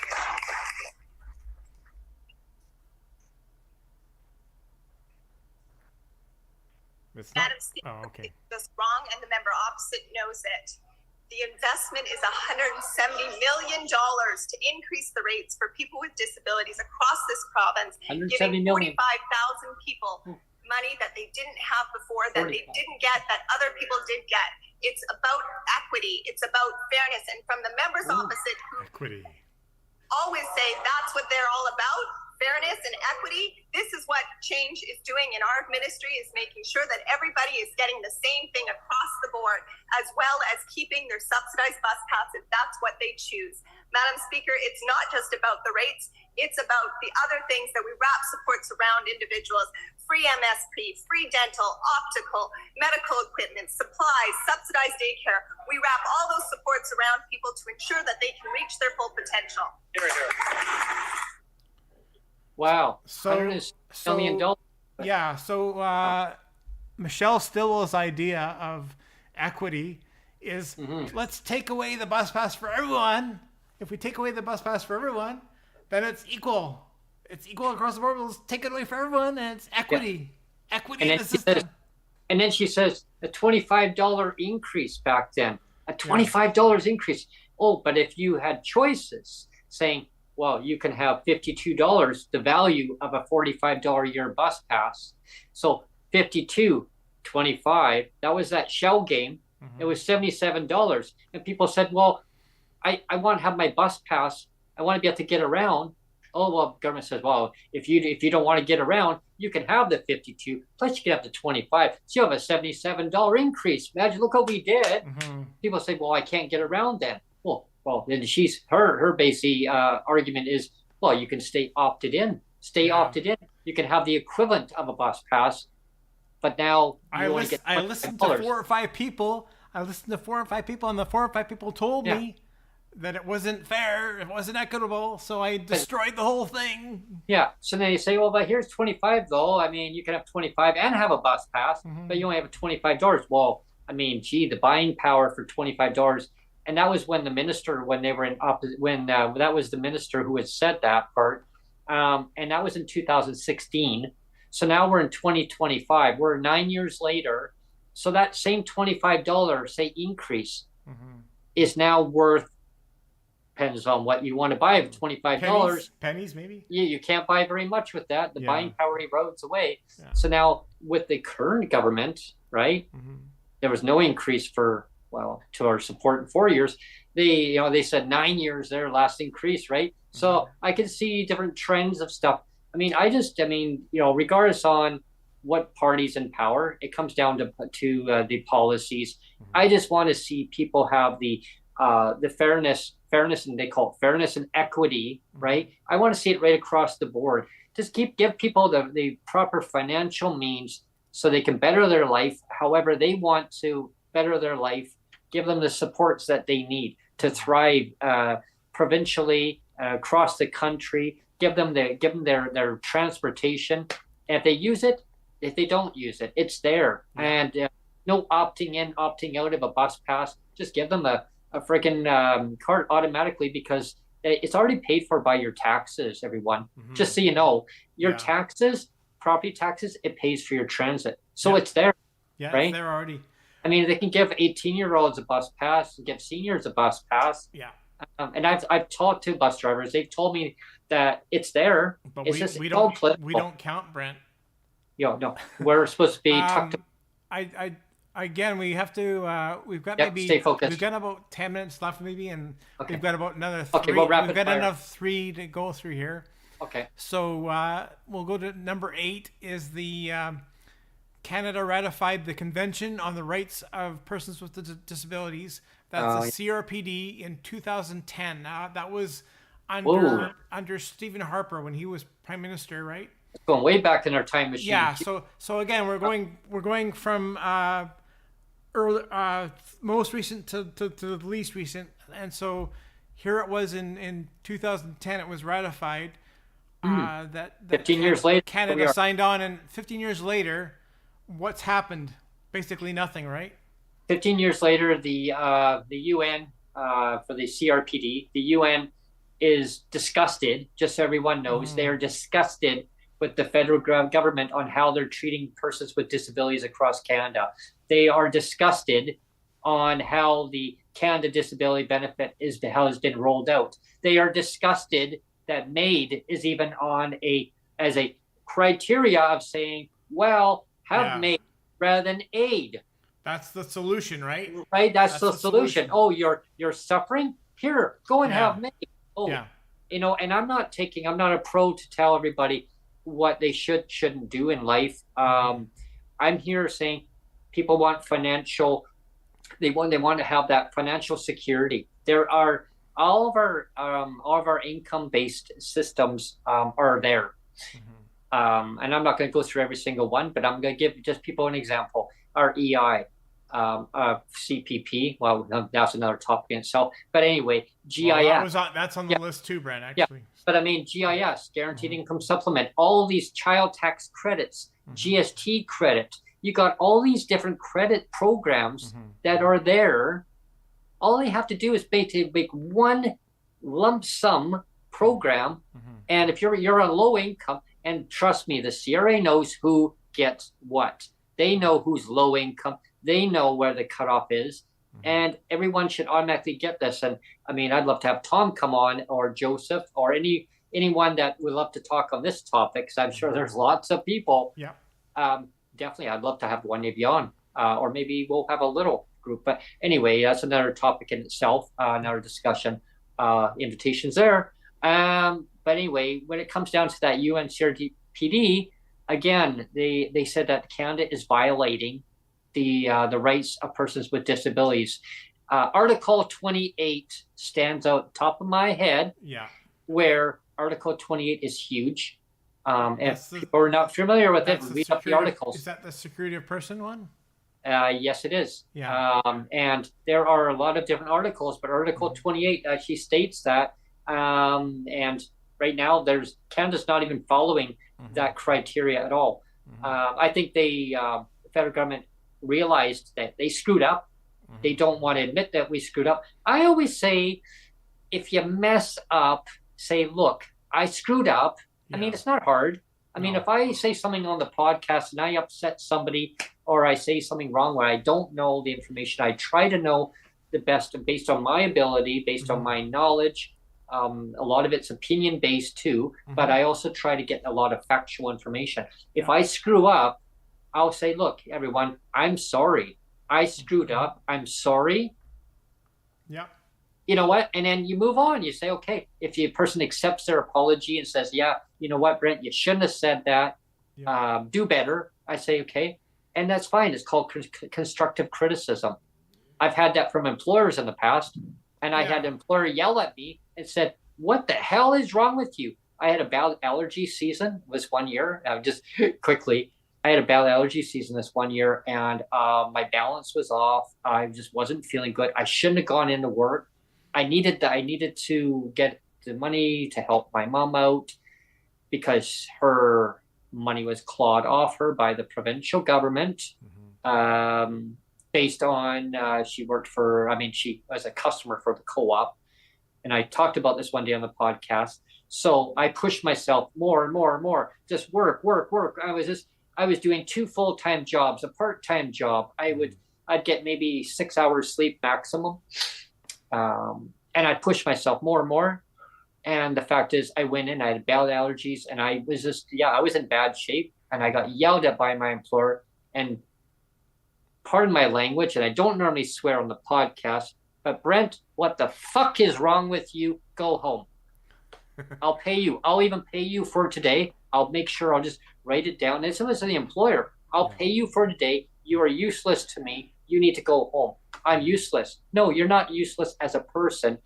Speaker 10: Madam Speaker, it's wrong, and the member opposite knows it. The investment is $170 million to increase the rates for people with disabilities across this province, giving 45,000 people money that they didn't have before, that they didn't get, that other people did get. It's about equity. It's about fairness. And from the members opposite who always say that's what they're all about, fairness and equity, this is what change is doing in our ministry, is making sure that everybody is getting the same thing across the board, as well as keeping their subsidized bus pass if that's what they choose. Madam Speaker, it's not just about the rates, it's about the other things that we wrap supports around individuals: free MSP, free dental, optical, medical equipment, supplies, subsidized daycare. We wrap all those supports around people to ensure that they can reach their full potential.
Speaker 9: Here, here.
Speaker 1: Wow.
Speaker 3: So,
Speaker 1: $100 million.
Speaker 3: Yeah. So Michelle Stilwell's idea of equity is let's take away the bus pass for everyone. If we take away the bus pass for everyone, then it's equal. It's equal across the board. Let's take it away for everyone, and it's equity. Yeah. Equity in the system.
Speaker 1: And then she says a $25 increase back then. A $25 increase. Oh, but if you had choices saying, well, you can have $52, the value of a $45 a year bus pass. So 52, 25, that was that shell game. It was $77. And people said, well, I want to have my bus pass. I want to be able to get around. Oh, well, government says, well, if you don't want to get around, you can have the 52, plus you can have the 25. So you have a $77 increase. Imagine, look what we did. People say, well, I can't get around then. Well, then her basic argument is, well, you can stay opted in. Opted in. You can have the equivalent of a bus pass, but now
Speaker 3: I listened to 4 or 5 people. And the 4 or 5 people told me that it wasn't fair, it wasn't equitable, so I destroyed the whole thing. Yeah.
Speaker 1: So then you say, well, but here's 25 though. I mean, you can have 25 and have a bus pass, but you only have $25. Well, I mean, gee, the buying power for $25. And that was when the minister, when they were in that was the minister who had said that part. And that was in 2016. So now we're in 2025. We're 9 years later. So that same $25, say, increase is now worth, depends on what you want to buy, $25.
Speaker 3: Pennies, maybe?
Speaker 1: Yeah, you can't buy very much with that. The buying power erodes away. Yeah. So now with the current government, right, there was no increase to our support in 4 years. They said 9 years their last increase, right? So I can see different trends of stuff. I mean, regardless on what party's in power, it comes down to the policies. I just want to see people have the fairness, and they call it fairness and equity, right? I want to see it right across the board. Just give people the proper financial means so they can better their life however they want to better their life. Give them the supports that they need to thrive provincially, across the country. Give them their transportation. And if they use it, if they don't use it, it's there. And no opting in, opting out of a bus pass. Just give them a freaking card automatically, because it's already paid for by your taxes, everyone. Just so you know, your taxes, property taxes, it pays for your transit. So it's there.
Speaker 3: Yeah,
Speaker 1: right?
Speaker 3: It's there already.
Speaker 1: I mean, they can give 18-year-olds a bus pass and give seniors a bus pass.
Speaker 3: Yeah.
Speaker 1: And I've talked to bus drivers. They've told me that it's there.
Speaker 3: But
Speaker 1: it's
Speaker 3: we don't count, Brent.
Speaker 1: No, we're supposed to be tucked.
Speaker 3: Again, we have to. We've got
Speaker 1: stay focused.
Speaker 3: We've got about 10 minutes left, maybe, and we've got about another 3.
Speaker 1: Okay, we'll rapid
Speaker 3: we've got
Speaker 1: fire.
Speaker 3: enough 3 to go through here.
Speaker 1: Okay.
Speaker 3: So we'll go to number 8. Is the Canada ratified the Convention on the Rights of Persons with Disabilities. That's the CRPD in 2010. Now that was under Stephen Harper when he was Prime Minister, right?
Speaker 1: It's going way back in our time machine.
Speaker 3: Yeah. So again, we're going from most recent to the least recent, and so here it was in 2010. It was ratified. That
Speaker 1: 15 years later,
Speaker 3: Canada signed on, and 15 years later, what's happened? Basically nothing, right?
Speaker 1: 15 years later, the UN for the CRPD, the UN is disgusted. Just so everyone knows, they are disgusted with the federal government on how they're treating persons with disabilities across Canada. They are disgusted on how the Canada Disability Benefit has been rolled out. They are disgusted that MAID is even on as a criteria of saying, well, have MAID rather than aid.
Speaker 3: That's the solution, right?
Speaker 1: Right. That's the solution. Oh, you're suffering? Here, go and have MAID. Oh, and I'm not a pro to tell everybody what they shouldn't do in life. I'm here saying people want they want to have that financial security. There are all of our income-based systems are there. And I'm not going to go through every single one, but I'm going to give just people an example. Our EI, CPP. Well, that's another topic in itself. But anyway, GIS.
Speaker 3: Well, that's on the list too, Brent. Actually.
Speaker 1: Yeah. But I mean, GIS, Guaranteed Income Supplement, all these child tax credits, GST credit. You got all these different credit programs that are there. All they have to do is basically make one lump sum program. And if you're on low income, and trust me, the CRA knows who gets what. They know who's low income. They know where the cutoff is. And everyone should automatically get this. And I mean, I'd love to have Tom come on, or Joseph, or anyone that would love to talk on this topic, because I'm sure there's lots of people.
Speaker 3: Yeah.
Speaker 1: Definitely, I'd love to have one of you on, or maybe we'll have a little group. But anyway, that's another topic in itself, another discussion. Invitations there. But anyway, when it comes down to that UN CRPD, again, they said that Canada is violating the rights of persons with disabilities. Article 28 stands out top of my head.
Speaker 3: Yeah. Where
Speaker 1: Article 28 is huge. If people are not familiar with it, read up the articles.
Speaker 3: Is that the security of person one?
Speaker 1: Yes, it is.
Speaker 3: Yeah.
Speaker 1: And there are a lot of different articles, but Article 28 actually states that. And right now, Canada's not even following that criteria at all. I think the federal government realized that they screwed up. They don't want to admit that we screwed up. I always say, if you mess up, say, look, I screwed up. I mean, it's not hard. I mean, if I say something on the podcast and I upset somebody, or I say something wrong where I don't know the information, I try to know the best based on my ability, based on my knowledge. A lot of it's opinion based too, but I also try to get a lot of factual information. If I screw up, I'll say, look, everyone, I'm sorry. I screwed up. I'm sorry.
Speaker 3: Yeah.
Speaker 1: You know what? And then you move on. You say, okay, if the person accepts their apology and says, yeah, you know what, Brent, you shouldn't have said that. Yeah. Do better. I say, okay. And that's fine. It's called constructive criticism. I've had that from employers in the past. And I had an employer yell at me and said, what the hell is wrong with you? I had a bad allergy season. It was 1 year. Just quickly, I had a bad allergy season this 1 year, and my balance was off. I just wasn't feeling good. I shouldn't have gone into work. I needed to get the money to help my mom out because her money was clawed off her by the provincial government. Based on she was a customer for the co-op. And I talked about this one day on the podcast. So I pushed myself more and more and more, just work. I was doing 2 full-time jobs, a part-time job. I'd get maybe 6 hours sleep maximum. And I pushed myself more and more. And the fact is, I went in, I had bad allergies, and I was in bad shape. And I got yelled at by my employer. And pardon my language, and I don't normally swear on the podcast, but Brent, what the fuck is wrong with you? Go home. I'll pay you. I'll even pay you for today. I'll make sure I'll just write it down. This was the employer. I'll pay you for today. You are useless to me. You need to go home. I'm useless. No, you're not useless as a person,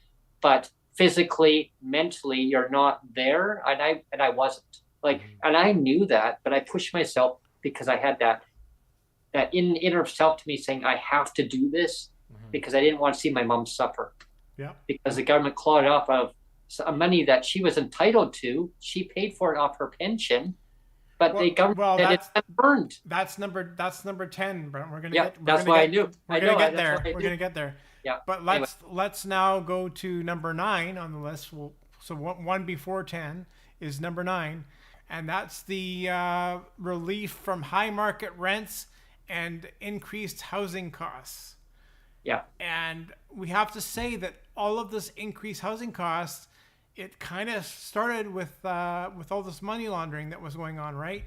Speaker 1: but physically, mentally, you're not there. And I wasn't. And I knew that, but I pushed myself because I had that inner self to me saying, I have to do this because I didn't want to see my mom suffer. Yeah. Because the government clawed off of some money that she was entitled to. She paid for it off her pension, but the government said it's burned.
Speaker 3: That's number 10, Brent. We're gonna get there. Yeah. But let's now go to number 9 on the list. So one before 10 is number 9, and that's the relief from high market rents and increased housing costs.
Speaker 1: Yeah.
Speaker 3: And we have to say that all of this increased housing costs, it kind of started with all this money laundering that was going on, right?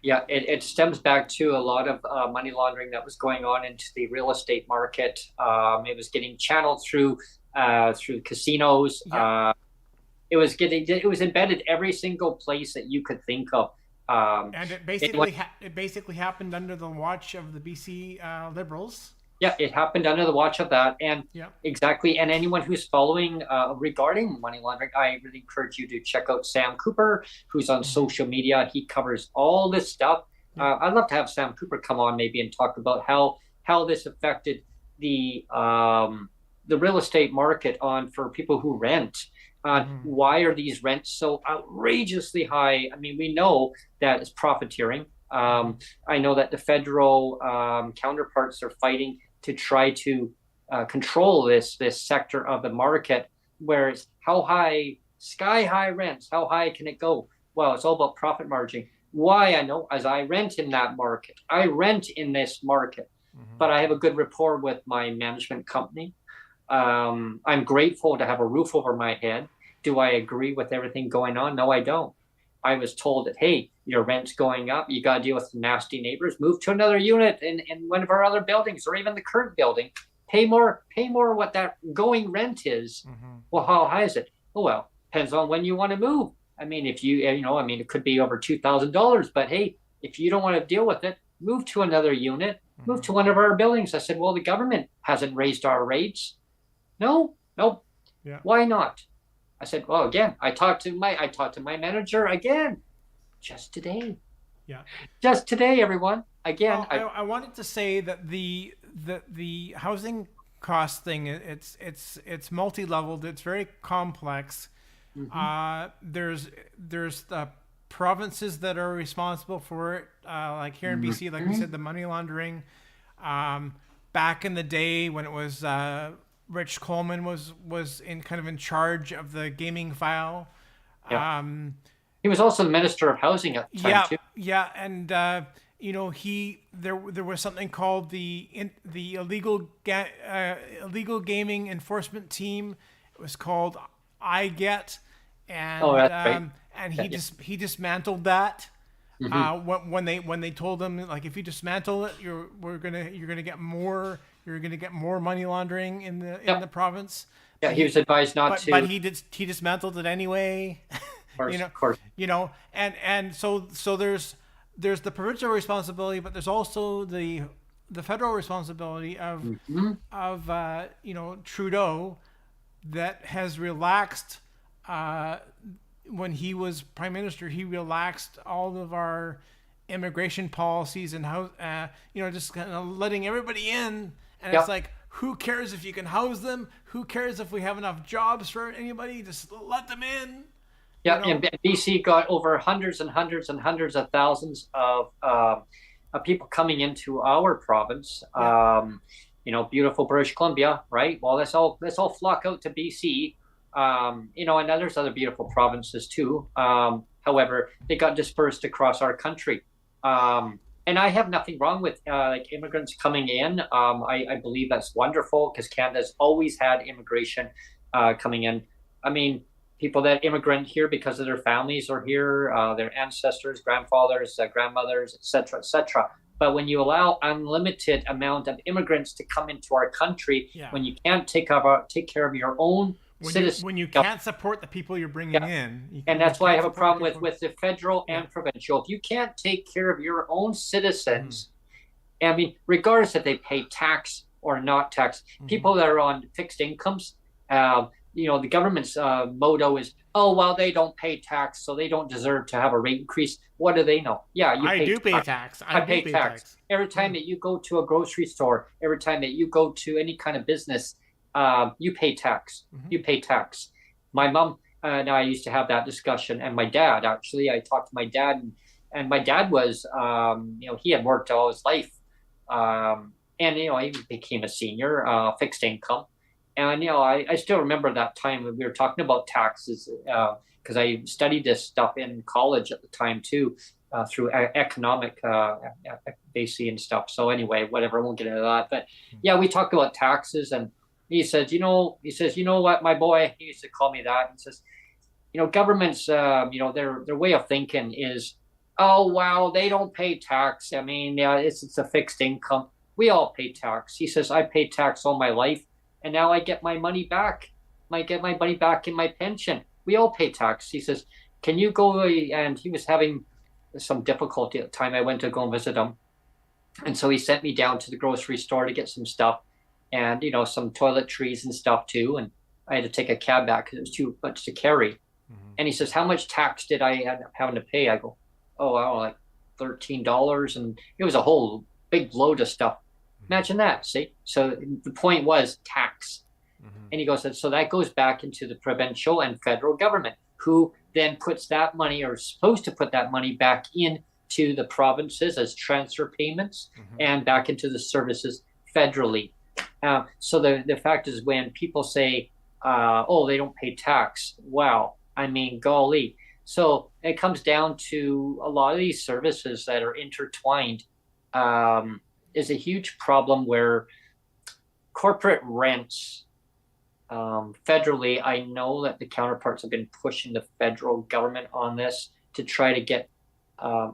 Speaker 1: Yeah, it stems back to a lot of money laundering that was going on into the real estate market. It was getting channeled through casinos. Yeah. It was embedded every single place that you could think of.
Speaker 3: And it basically happened under the watch of the BC Liberals.
Speaker 1: Yeah, it happened under the watch of that. And
Speaker 3: Yeah.
Speaker 1: exactly. And anyone who's following regarding money laundering, I really encourage you to check out Sam Cooper, who's on social media. He covers all this stuff. I'd love to have Sam Cooper come on maybe and talk about how this affected the real estate market for people who rent. Why are these rents so outrageously high? I mean, we know that it's profiteering. I know that the federal counterparts are fighting to try to control this sector of the market, where it's how high, sky high rents, how high can it go? Well, it's all about profit margin. Why? I know, as I rent in that market, I rent in this market, but I have a good rapport with my management company. I'm grateful to have a roof over my head. Do I agree with everything going on? No, I don't. I was told that, hey, your rent's going up. You got to deal with the nasty neighbors. Move to another unit in one of our other buildings, or even the current building. Pay more what that going rent is. Well, how high is it? Oh, well, depends on when you want to move. I mean, if it could be over $2,000, but hey, if you don't want to deal with it, move to another unit, move to one of our buildings. I said, well, the government hasn't raised our rates. No.
Speaker 3: Yeah.
Speaker 1: Why not? I said, well, again, I talked to my manager again, just today.
Speaker 3: Yeah.
Speaker 1: Just today, everyone. Again,
Speaker 3: well, I wanted to say that the housing cost thing, it's multi-leveled. It's very complex. There's the provinces that are responsible for it, like here in BC, like we said, the money laundering. Back in the day when it was Rich Coleman was in charge of the gaming file.
Speaker 1: Yeah. He was also the Minister of Housing at the time too.
Speaker 3: Yeah, and there was something called the illegal gaming enforcement team. It was called egregious, and and he dismantled that. When they told him, like, if you dismantle it, you're gonna get more money laundering in the province.
Speaker 1: Yeah, he was advised not to.
Speaker 3: But he dismantled it anyway.
Speaker 1: Of course.
Speaker 3: And so there's the provincial responsibility, but there's also the federal responsibility of Trudeau, that has relaxed. When he was prime minister, he relaxed all of our immigration policies and just kind of letting everybody in. And it's like, who cares if you can house them? Who cares if we have enough jobs for anybody? Just let them in.
Speaker 1: Yeah, and BC got over hundreds and hundreds and hundreds of thousands of people coming into our province. Beautiful British Columbia, right? Well, let's all flock out to BC. And there's other beautiful provinces too. However, they got dispersed across our country. And I have nothing wrong with immigrants coming in. I believe that's wonderful, because Canada's always had immigration coming in. I mean, people that immigrant here because of their families are here, their ancestors, grandfathers, grandmothers, etc., etc. But when you allow unlimited amount of immigrants to come into our country, when you can't take care of your own citizens,
Speaker 3: when you can't support the people you're bringing in,
Speaker 1: and that's why I have a problem with the federal and provincial. If you can't take care of your own citizens, I mean, regardless if they pay tax or not tax, people that are on fixed incomes, the government's motto is, oh, well, they don't pay tax, so they don't deserve to have a rate increase. What do they know? Yeah,
Speaker 3: I do pay tax.
Speaker 1: I pay tax. Every time that you go to a grocery store, every time that you go to any kind of business, you pay tax. You pay tax. My mom and I used to have that discussion, and my dad, actually, I talked to my dad, and my dad was, he had worked all his life, and he became a senior, fixed income. And, I still remember that time when we were talking about taxes, because I studied this stuff in college at the time too, through economic BC and stuff. So anyway, whatever, I won't get into that. But yeah, we talked about taxes, and he says, you know what, my boy, he used to call me that. He says, governments, their way of thinking is, oh, wow, they don't pay tax. I mean, it's a fixed income. We all pay tax. He says, I paid tax all my life, and now I get my money back. I get my money back in my pension. We all pay tax. He says, can you go? And he was having some difficulty at the time. I went to go and visit him. And so he sent me down to the grocery store to get some stuff and, some toiletries and stuff too. And I had to take a cab back because it was too much to carry. And he says, how much tax did I end up having to pay? I go, oh, I don't know, like $13. And it was a whole big load of stuff. Imagine that, see? So the point was tax. And he goes, so that goes back into the provincial and federal government, who then puts that money, or is supposed to put that money back into the provinces as transfer payments and back into the services federally. So the fact is, when people say, oh, they don't pay tax, wow, I mean, golly. So it comes down to a lot of these services that are intertwined is a huge problem where corporate rents, federally, I know that the counterparts have been pushing the federal government on this to try to get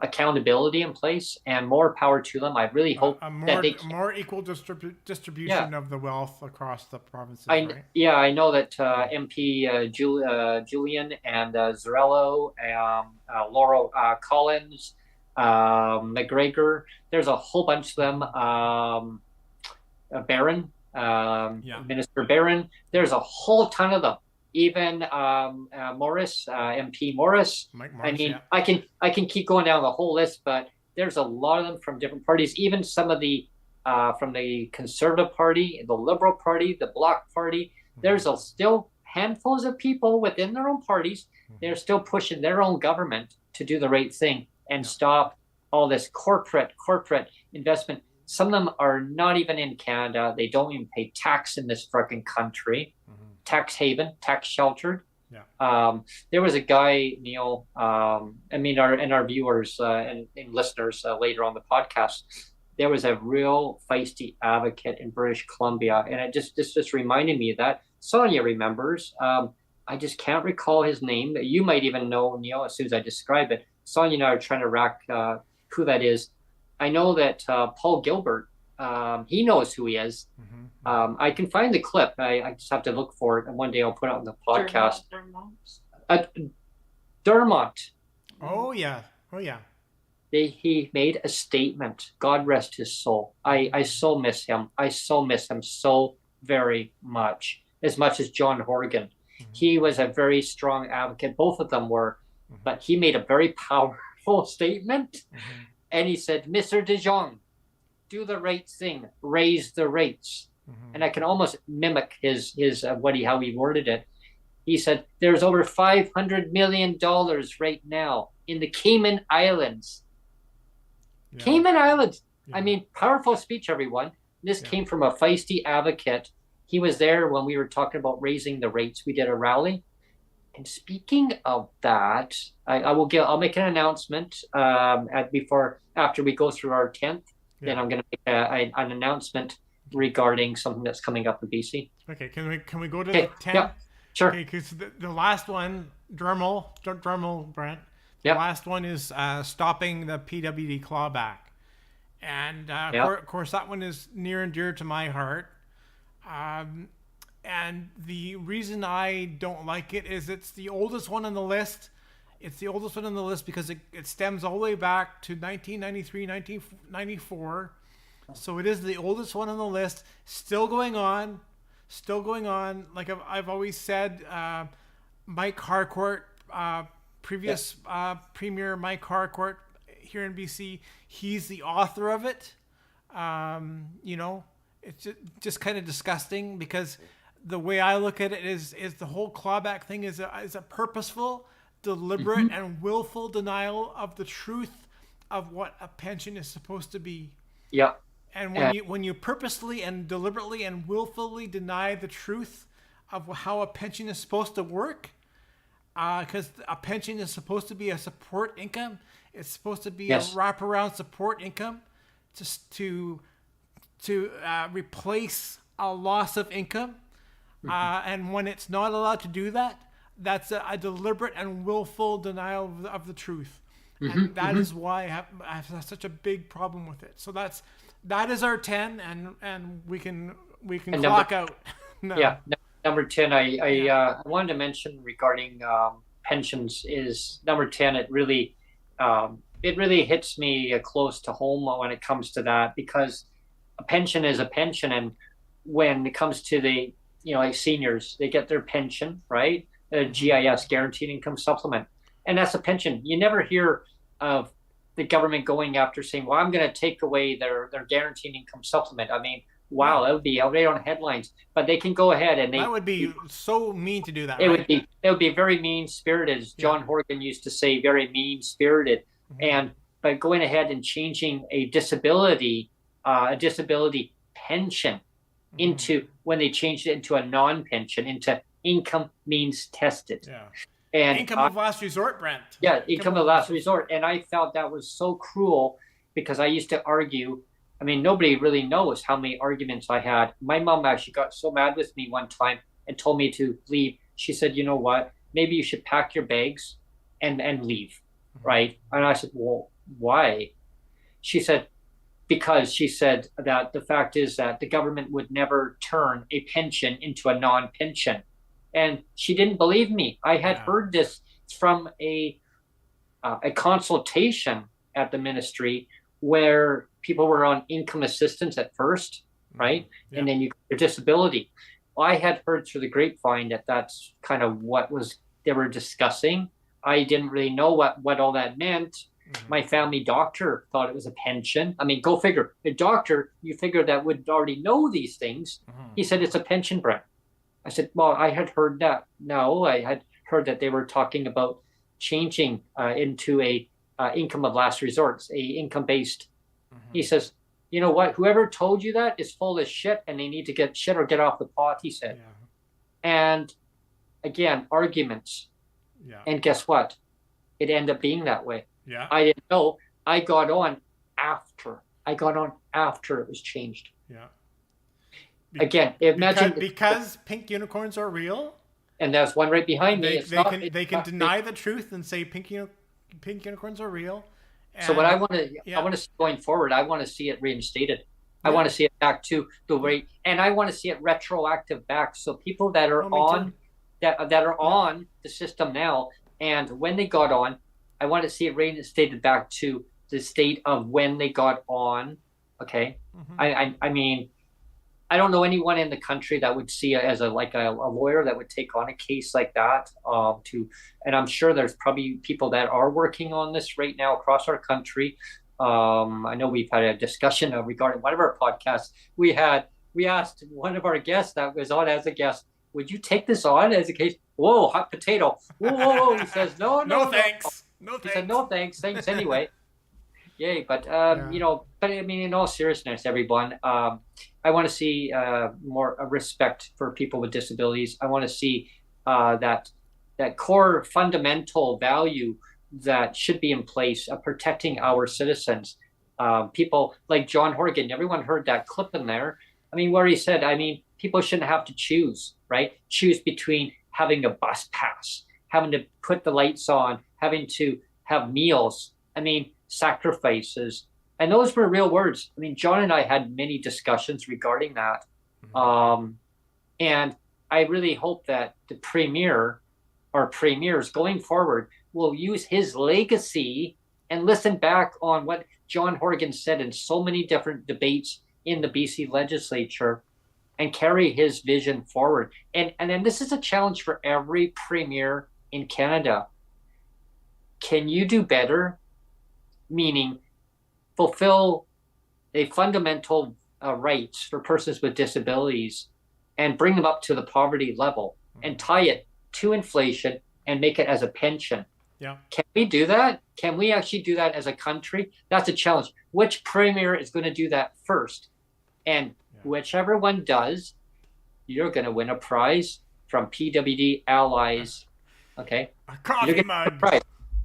Speaker 1: accountability in place, and more power to them. I really hope that they
Speaker 3: more equal distribution of the wealth across the provinces.
Speaker 1: Yeah, I know that MP Julian and Zarello, Laurel Collins, McGregor, there's a whole bunch of them, Barron, Minister Barron, there's a whole ton of them. Even Morris, MP Morris.
Speaker 3: Mike Morris,
Speaker 1: I mean, I can keep going down the whole list, but there's a lot of them from different parties. Even some of the from the Conservative Party, the Liberal Party, the Bloc Party. There's still handfuls of people within their own parties. They're still pushing their own government to do the right thing and stop all this corporate investment. Some of them are not even in Canada. They don't even pay tax in this freaking country. Tax haven, tax sheltered. There was a guy, Neil, our viewers and listeners later on the podcast, there was a real feisty advocate in British Columbia. And it just reminded me of that. Sonia remembers. I just can't recall his name. You might even know, Neil, as soon as I describe it. Sonia and I are trying to rack who that is. I know that Paul Gilbert, he knows who he is. I can find the clip. I just have to look for it, and one day I'll put it on the podcast. Dermont.
Speaker 3: Oh yeah.
Speaker 1: He made a statement. God rest his soul. I so miss him. I so miss him so very much as John Horgan. He was a very strong advocate. Both of them were, but he made a very powerful statement, and he said, "Mr. De Jong, do the right thing, raise the rates." And I can almost mimic his how he worded it. He said, "There's over $500 million right now in the Cayman Islands." Cayman Islands. I mean, powerful speech, everyone. This came from a feisty advocate. He was there when we were talking about raising the rates. We did a rally. And speaking of that, I'll make an announcement after we go through our 10th. Then I'm going to make an announcement regarding something that's coming up in BC.
Speaker 3: Okay, can we go to the 10?
Speaker 1: Yeah, sure.
Speaker 3: Okay, because the last one, Dremel, Brent. The last one is stopping the PWD clawback, and of course that one is near and dear to my heart. And the reason I don't like it is it's the oldest one on the list. It's the oldest one on the list because it stems all the way back to 1993, 1994. So it is the oldest one on the list. Still going on. Like I've always said, Mike Harcourt, previous Premier Mike Harcourt here in BC, he's the author of it. It's just kind of disgusting because the way I look at it is the whole clawback thing is a purposeful, deliberate, and willful denial of the truth of what a pension is supposed to be.
Speaker 1: Yeah.
Speaker 3: And when you purposely and deliberately and willfully deny the truth of how a pension is supposed to work, because a pension is supposed to be a support income, it's supposed to be a wraparound support income, just to replace a loss of income, and when it's not allowed to do that, that's a deliberate and willful denial of the truth, and that is why I have such a big problem with it. So that is our 10, and we can clock out.
Speaker 1: Number 10. I wanted to mention regarding pensions is number 10. It really it really hits me close to home when it comes to that, because a pension is a pension. And when it comes to the, like seniors, they get their pension, right? A GIS, guaranteed income supplement. And that's a pension. You never hear of the government going after saying, well, I'm going to take away their guaranteed income supplement. I mean, wow, that would be right on headlines. But they can go ahead and
Speaker 3: that would be so mean to do that.
Speaker 1: It would be very mean spirited, as John Horgan used to say, very mean spirited. And by going ahead and changing a disability pension into, when they changed it into a non-pension, into income means tested.
Speaker 3: Yeah.
Speaker 1: And
Speaker 3: income of last resort, Brent.
Speaker 1: Yeah, income of last resort. And I felt that was so cruel, because I used to argue. I mean, nobody really knows how many arguments I had. My mom actually got so mad with me one time and told me to leave. She said, you know what, maybe you should pack your bags and leave, right? And I said, well, why? She said, because she said that the fact is that the government would never turn a pension into a non-pension. And she didn't believe me. I had heard this from a consultation at the ministry, where people were on income assistance at first, right? And then you got your disability. Well, I had heard through the grapevine that that's kind of what they were discussing. I didn't really know what all that meant. My family doctor thought it was a pension. I mean, go figure. The doctor, you figure, that would already know these things. He said, it's a pension, Brent. I said, well, I had heard that. No, I had heard that they were talking about changing into a income of last resort, a income-based. He says, you know what? Whoever told you that is full of shit, and they need to get shit or get off the pot, he said. And again, arguments. And guess what? It ended up being that way. I didn't know. I got on after it was changed. Again, imagine
Speaker 3: because pink unicorns are real.
Speaker 1: And there's one right behind me.
Speaker 3: They can deny the truth and say pink unicorns are real.
Speaker 1: So what I want to see going forward, I want to see it reinstated. I want to see it back to the way, and I want to see it retroactive back. So people that are on the system now, and when they got on, I want to see it reinstated back to the state of when they got on. Okay, I mean, I don't know anyone in the country that would see it as a lawyer that would take on a case like that. And I'm sure there's probably people that are working on this right now across our country. I know we've had a discussion regarding one of our podcasts. We asked one of our guests that was on as a guest, would you take this on as a case? Whoa, hot potato. Whoa. He says, no,
Speaker 3: thanks.
Speaker 1: He said, no, thanks anyway. Yay. But, but I mean, in all seriousness, everyone, I want to see more respect for people with disabilities. I want to see that core fundamental value that should be in place of protecting our citizens. People like John Horgan, everyone heard that clip in there. I mean, where he said, I mean, people shouldn't have to choose, right? Choose between having a bus pass, having to put the lights on, having to have meals. I mean, sacrifices. And those were real words. I mean, John and I had many discussions regarding that. And I really hope that the premier or premiers going forward will use his legacy and listen back on what John Horgan said in so many different debates in the BC legislature and carry his vision forward. And then this is a challenge for every premier in Canada. Can you do better? Meaning fulfill a fundamental rights for persons with disabilities and bring them up to the poverty level and tie it to inflation and make it as a pension. Can we do that? Can we actually do that as a country? That's a challenge. Which premier is going to do that first? And whichever one does, you're going to win a prize from PWD Allies. Okay?
Speaker 3: A coffee mug.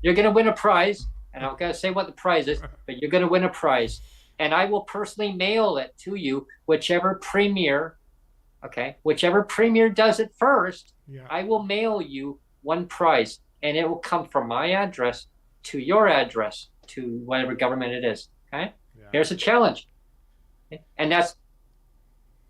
Speaker 1: You're going to win a prize. And I'm not going to say what the prize is, but you're going to win a prize. And I will personally mail it to you, whichever premier does it first, I will mail you one prize. And it will come from my address to your address, to whatever government it is. Okay? Here's a challenge. Okay? And that's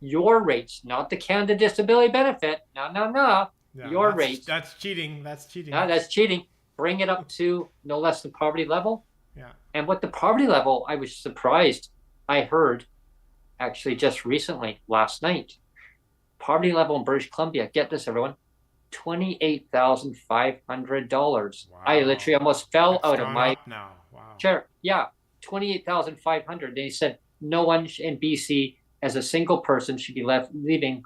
Speaker 1: your rates, not the Canada Disability Benefit. No. Your rates.
Speaker 3: That's cheating.
Speaker 1: That's cheating. Bring it up to no less than poverty level,
Speaker 3: Yeah.
Speaker 1: And what the poverty level, I was surprised. I heard actually just recently, last night, poverty level in British Columbia, get this everyone, $28,500.
Speaker 3: Wow.
Speaker 1: I literally almost fell
Speaker 3: It's
Speaker 1: out of
Speaker 3: gone
Speaker 1: my
Speaker 3: up now. Wow.
Speaker 1: chair. Yeah, 28,500. They said no one in BC as a single person should be living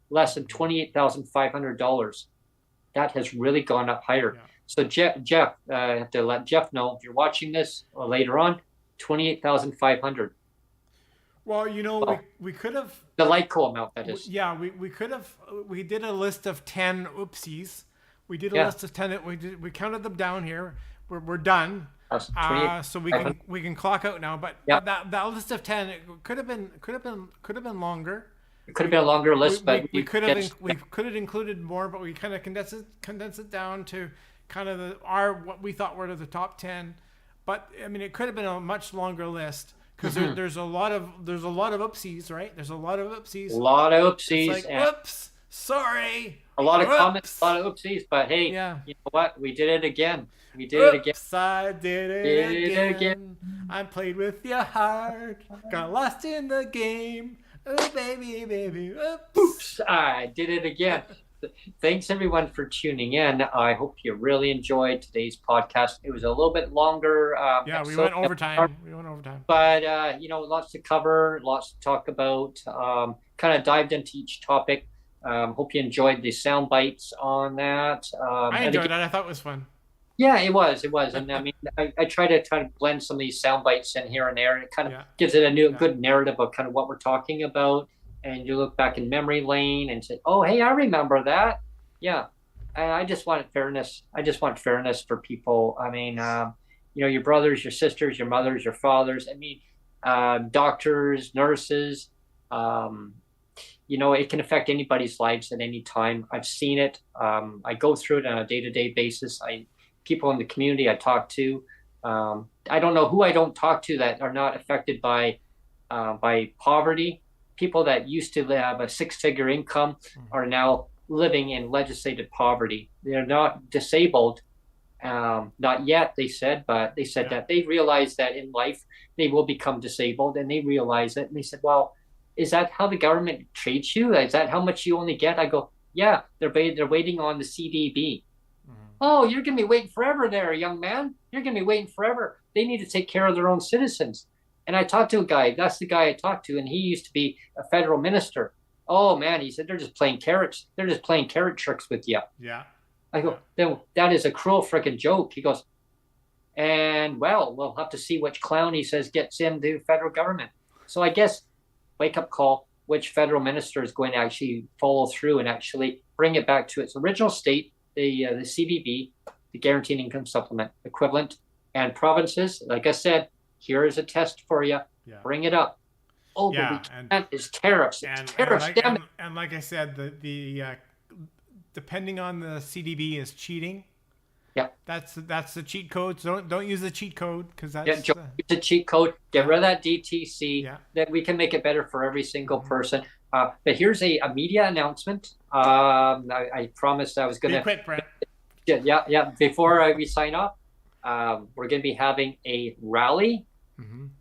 Speaker 1: less than $28,500. That has really gone up higher.
Speaker 3: Yeah.
Speaker 1: So Jeff, I have to let Jeff know if you're watching this later on, 28,500.
Speaker 3: Well, you know,
Speaker 1: Oh.
Speaker 3: we could have.
Speaker 1: The Lyco amount, that is.
Speaker 3: Yeah, we could have. We did a list of 10 oopsies. We did a
Speaker 1: Yeah.
Speaker 3: list of 10. We counted them down here. We're done.
Speaker 1: That's
Speaker 3: So we can clock out now. But
Speaker 1: Yeah.
Speaker 3: that list of 10, it could have been longer.
Speaker 1: It could have been a longer list, but
Speaker 3: we could have included more, but we kind of condense it down to kind of what we thought were the top 10. But I mean, it could have been a much longer list because there's a lot of oopsies, right? There's a lot of oopsies.
Speaker 1: A lot of oopsies.
Speaker 3: It's like, oops, sorry.
Speaker 1: A lot of
Speaker 3: Oops.
Speaker 1: comments, a lot of oopsies. But hey,
Speaker 3: Yeah.
Speaker 1: you know what? We did it again. We did it again.
Speaker 3: Oops, I did it again. I played with your heart. Got lost in the game. Oh, baby.
Speaker 1: Oops, I did it again. Thanks everyone for tuning in. I hope you really enjoyed today's podcast. It was a little bit longer.
Speaker 3: Yeah, we went overtime.
Speaker 1: But lots to cover, lots to talk about. Kind of dived into each topic. Hope you enjoyed the sound bites on that.
Speaker 3: I enjoyed that. I thought it was fun.
Speaker 1: Yeah, it was, and I mean, I try to blend some of these sound bites in here and there, and it kind of gives it a good narrative of kind of what we're talking about. And you look back in memory lane and say, "Oh, hey, I remember that." Yeah, I just want fairness. I just want fairness for people. I mean, your brothers, your sisters, your mothers, your fathers. I mean, doctors, nurses. It can affect anybody's lives at any time. I've seen it. I go through it on a day-to-day basis. People in the community I talk to. I don't know who I don't talk to that are not affected by poverty. People that used to have a six-figure income are now living in legislated poverty. They're not disabled, not yet, they said, but they said that they realize that in life they will become disabled, and they realize it. And they said, well, is that how the government treats you? Is that how much you only get? I go, yeah, they're waiting on the CDB. Oh, you're going to be waiting forever there, young man. You're going to be waiting forever. They need to take care of their own citizens. And I talked to a guy. That's the guy I talked to, and he used to be a federal minister. Oh, man, he said, they're just playing carrots. They're just playing carrot tricks with you.
Speaker 3: Yeah.
Speaker 1: I go, then that is a cruel freaking joke. He goes, and, well, we'll have to see which clown he says gets into federal government. So I guess, wake up call, which federal minister is going to actually follow through and actually bring it back to its original state, the CBB, the Guaranteed Income Supplement equivalent, and provinces. Like I said, here is a test for you.
Speaker 3: Yeah.
Speaker 1: Bring it up. Oh,
Speaker 3: yeah,
Speaker 1: and it's tariffs.
Speaker 3: And like I said, the depending on the CDB is cheating.
Speaker 1: Yeah,
Speaker 3: that's the cheat code. So don't use the cheat code because that's
Speaker 1: use the cheat code. Get rid of that DTC.
Speaker 3: Yeah.
Speaker 1: That we can make it better for every single person. But here's a media announcement. I promised I was going to.
Speaker 3: Be quick, Brent.
Speaker 1: Yeah. Before we sign off, we're going to be having a rally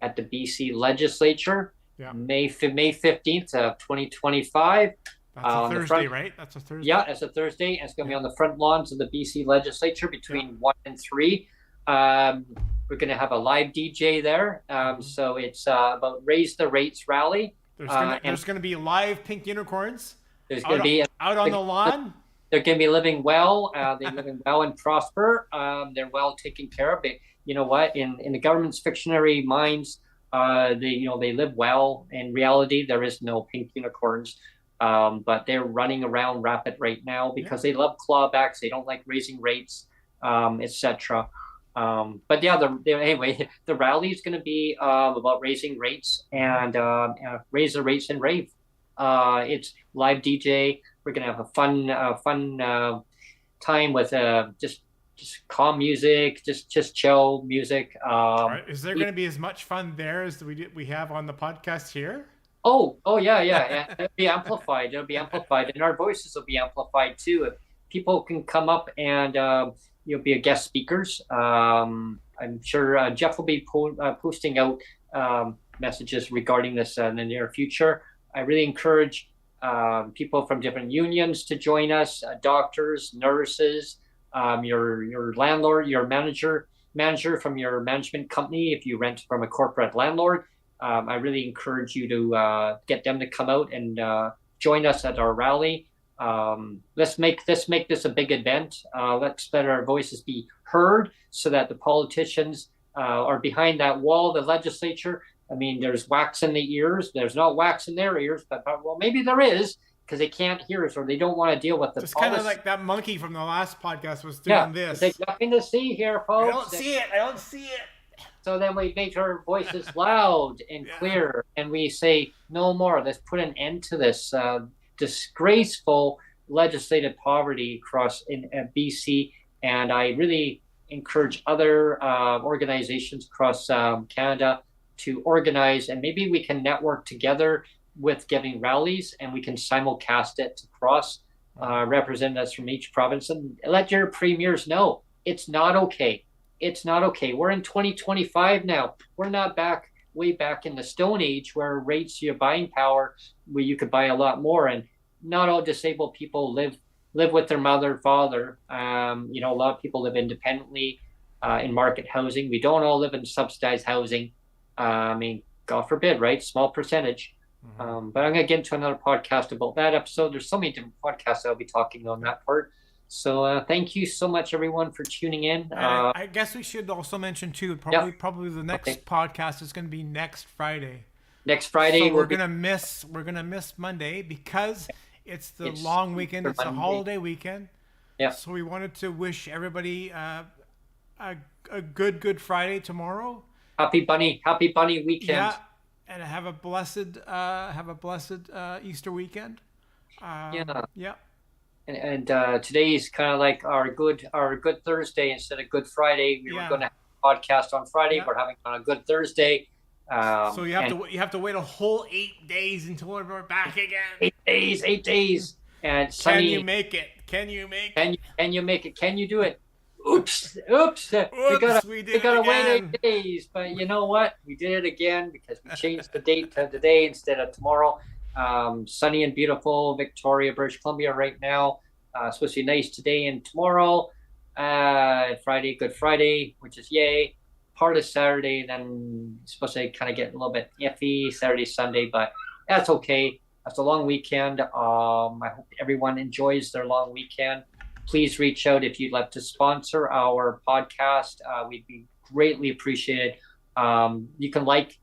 Speaker 1: at the BC Legislature, May 15th of 2025.
Speaker 3: That's a Thursday, right? That's a Thursday.
Speaker 1: Yeah, it's a Thursday. And it's going to be on the front lawns of the BC Legislature between 1 and 3. We're going to have a live DJ there. So it's about Raise the Rates rally.
Speaker 3: There's going to be live pink unicorns.
Speaker 1: There's going to be
Speaker 3: out on the lawn.
Speaker 1: They're going to be living well. They're living well and prosper. They're well taken care of. You know what? In the government's fictionary minds, they live well. In reality, there is no pink unicorns. But they're running around rapid right now because they love clawbacks. They don't like raising rates, etc. But yeah, anyway, the rally is going to be about raising rates and raise the rates and rave. It's live DJ. We're going to have a fun time with just calm music, just chill music.
Speaker 3: Right. Is there going to be as much fun there as we have on the podcast here?
Speaker 1: Oh yeah. It'll be amplified. And our voices will be amplified too. If people can come up and you'll be a guest speakers. I'm sure Jeff will be posting out messages regarding this in the near future. I really encourage people from different unions to join us, doctors, nurses, your landlord, your manager from your management company if you rent from a corporate landlord. I really encourage you to get them to come out and join us at our rally. Let's make this a big event. Let's let our voices be heard so that the politicians are behind that wall, the legislature. I mean, there's wax in the ears. There's not wax in their ears, but well, maybe there is because they can't hear us or they don't want to deal with the
Speaker 3: Just kind of like that monkey from the last podcast was doing this.
Speaker 1: There's nothing to see here, folks.
Speaker 3: I don't see it.
Speaker 1: So then we make our voices loud and clear, and we say, no more. Let's put an end to this disgraceful legislative poverty across in BC. And I really encourage other organizations across Canada to organize, and maybe we can network together with giving rallies, and we can simulcast it across representatives from each province, and let your premiers know it's not okay. It's not okay. We're in 2025 now. We're not way back in the Stone Age where rates your buying power, where you could buy a lot more, and not all disabled people live with their mother, father. A lot of people live independently in market housing. We don't all live in subsidized housing. I mean, God forbid, right? Small percentage. But I'm going to get into another podcast about that episode. There's so many different podcasts I'll be talking on that part. So thank you so much, everyone, for tuning in.
Speaker 3: I guess we should also mention too. Probably the next podcast is going to be next Friday.
Speaker 1: Next Friday,
Speaker 3: so we're gonna miss Monday because it's the long weekend. It's a holiday weekend.
Speaker 1: Yeah.
Speaker 3: So we wanted to wish everybody a good Friday tomorrow.
Speaker 1: Happy bunny weekend.
Speaker 3: Yeah, and have a blessed Easter weekend. Yeah.
Speaker 1: And today is kind of like our good Thursday instead of Good Friday. We were going to have a podcast on Friday. We're having on a Good Thursday.
Speaker 3: So you have to wait a whole 8 days until we're back again.
Speaker 1: 8 days. And Sunny,
Speaker 3: can you make it? Can you make it?
Speaker 1: Can you do it? Oops. We gotta wait 8 days. But you know what? We did it again because we changed the date to today instead of tomorrow. Sunny and beautiful Victoria, British Columbia right now. Supposed to be nice today and tomorrow. Friday, Good Friday, which is yay. Part of Saturday, then it's supposed to kind of get a little bit iffy Saturday, Sunday, but that's okay. That's a long weekend. I hope everyone enjoys their long weekend. Please reach out if you'd like to sponsor our podcast. We'd be greatly appreciated. You can like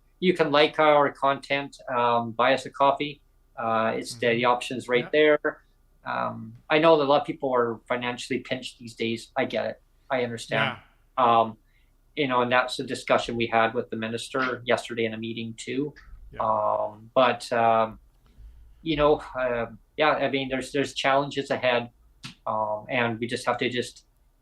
Speaker 1: our content. Buy us a coffee. It's the options right there. I know that a lot of people are financially pinched these days. I get it. I understand. And that's a discussion we had with the minister yesterday in a meeting too. I mean, there's challenges ahead, and we just have to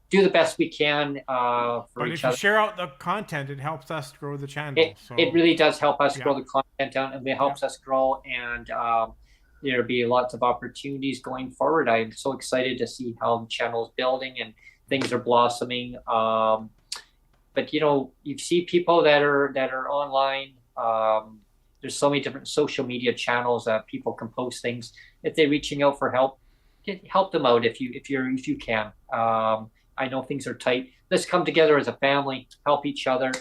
Speaker 1: do the best we can for
Speaker 3: but
Speaker 1: each
Speaker 3: if
Speaker 1: other.
Speaker 3: You share out the content, it helps us grow the channel.
Speaker 1: It really does help us grow the content down, and it helps us grow, and there'll be lots of opportunities going forward. I'm so excited to see how the channel is building and things are blossoming. But you see people that are online. There's so many different social media channels that people can post things. If they're reaching out for help, help them out if you can. I know things are tight. Let's come together as a family, help each other.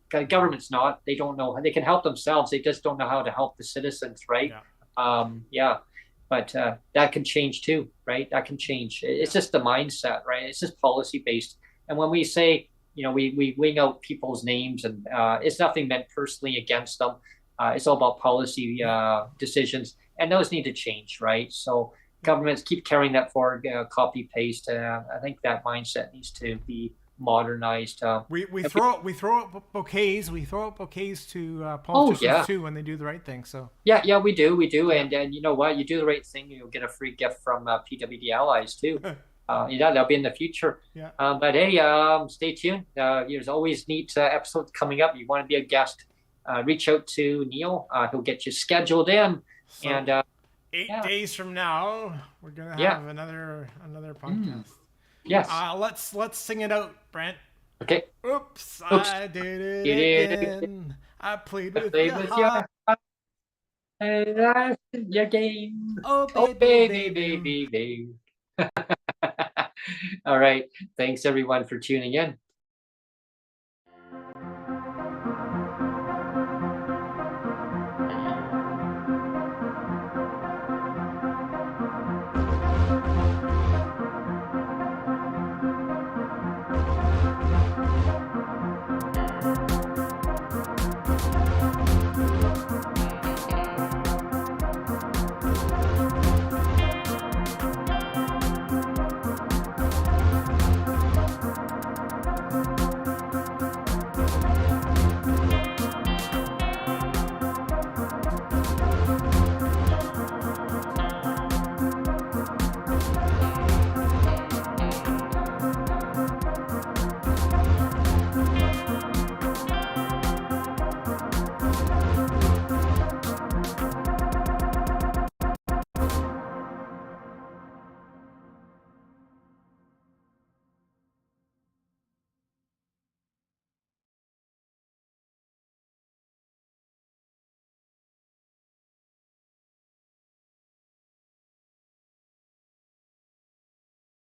Speaker 1: Government's not. They don't know. They can help themselves. They just don't know how to help the citizens, right? But that can change too, right? That can change. It's just the mindset, right? It's just policy based. And when we say, we wing out people's names, and it's nothing meant personally against them. It's all about policy decisions, and those need to change, right? So governments keep carrying that forward, copy paste. I think that mindset needs to be modernized.
Speaker 3: We throw out bouquets. We throw out bouquets to politicians too when they do the right thing. So
Speaker 1: yeah, we do. And you know what? You do the right thing, you'll get a free gift from PWD Allies too. That'll be in the future. But hey, stay tuned. There's always neat episodes coming up. You want to be a guest, reach out to Neil. He'll get you scheduled in. So and
Speaker 3: 8 days from now, we're gonna have another podcast.
Speaker 1: Yes.
Speaker 3: Let's sing it out, Brent.
Speaker 1: Okay.
Speaker 3: Oops,
Speaker 1: Oops.
Speaker 3: I did
Speaker 1: Did
Speaker 3: it
Speaker 1: it
Speaker 3: again. I played with
Speaker 1: Play
Speaker 3: your
Speaker 1: with
Speaker 3: heart.
Speaker 1: and I your game.
Speaker 3: Oh,
Speaker 1: Oh,
Speaker 3: baby,
Speaker 1: baby. All right. Thanks everyone for tuning in.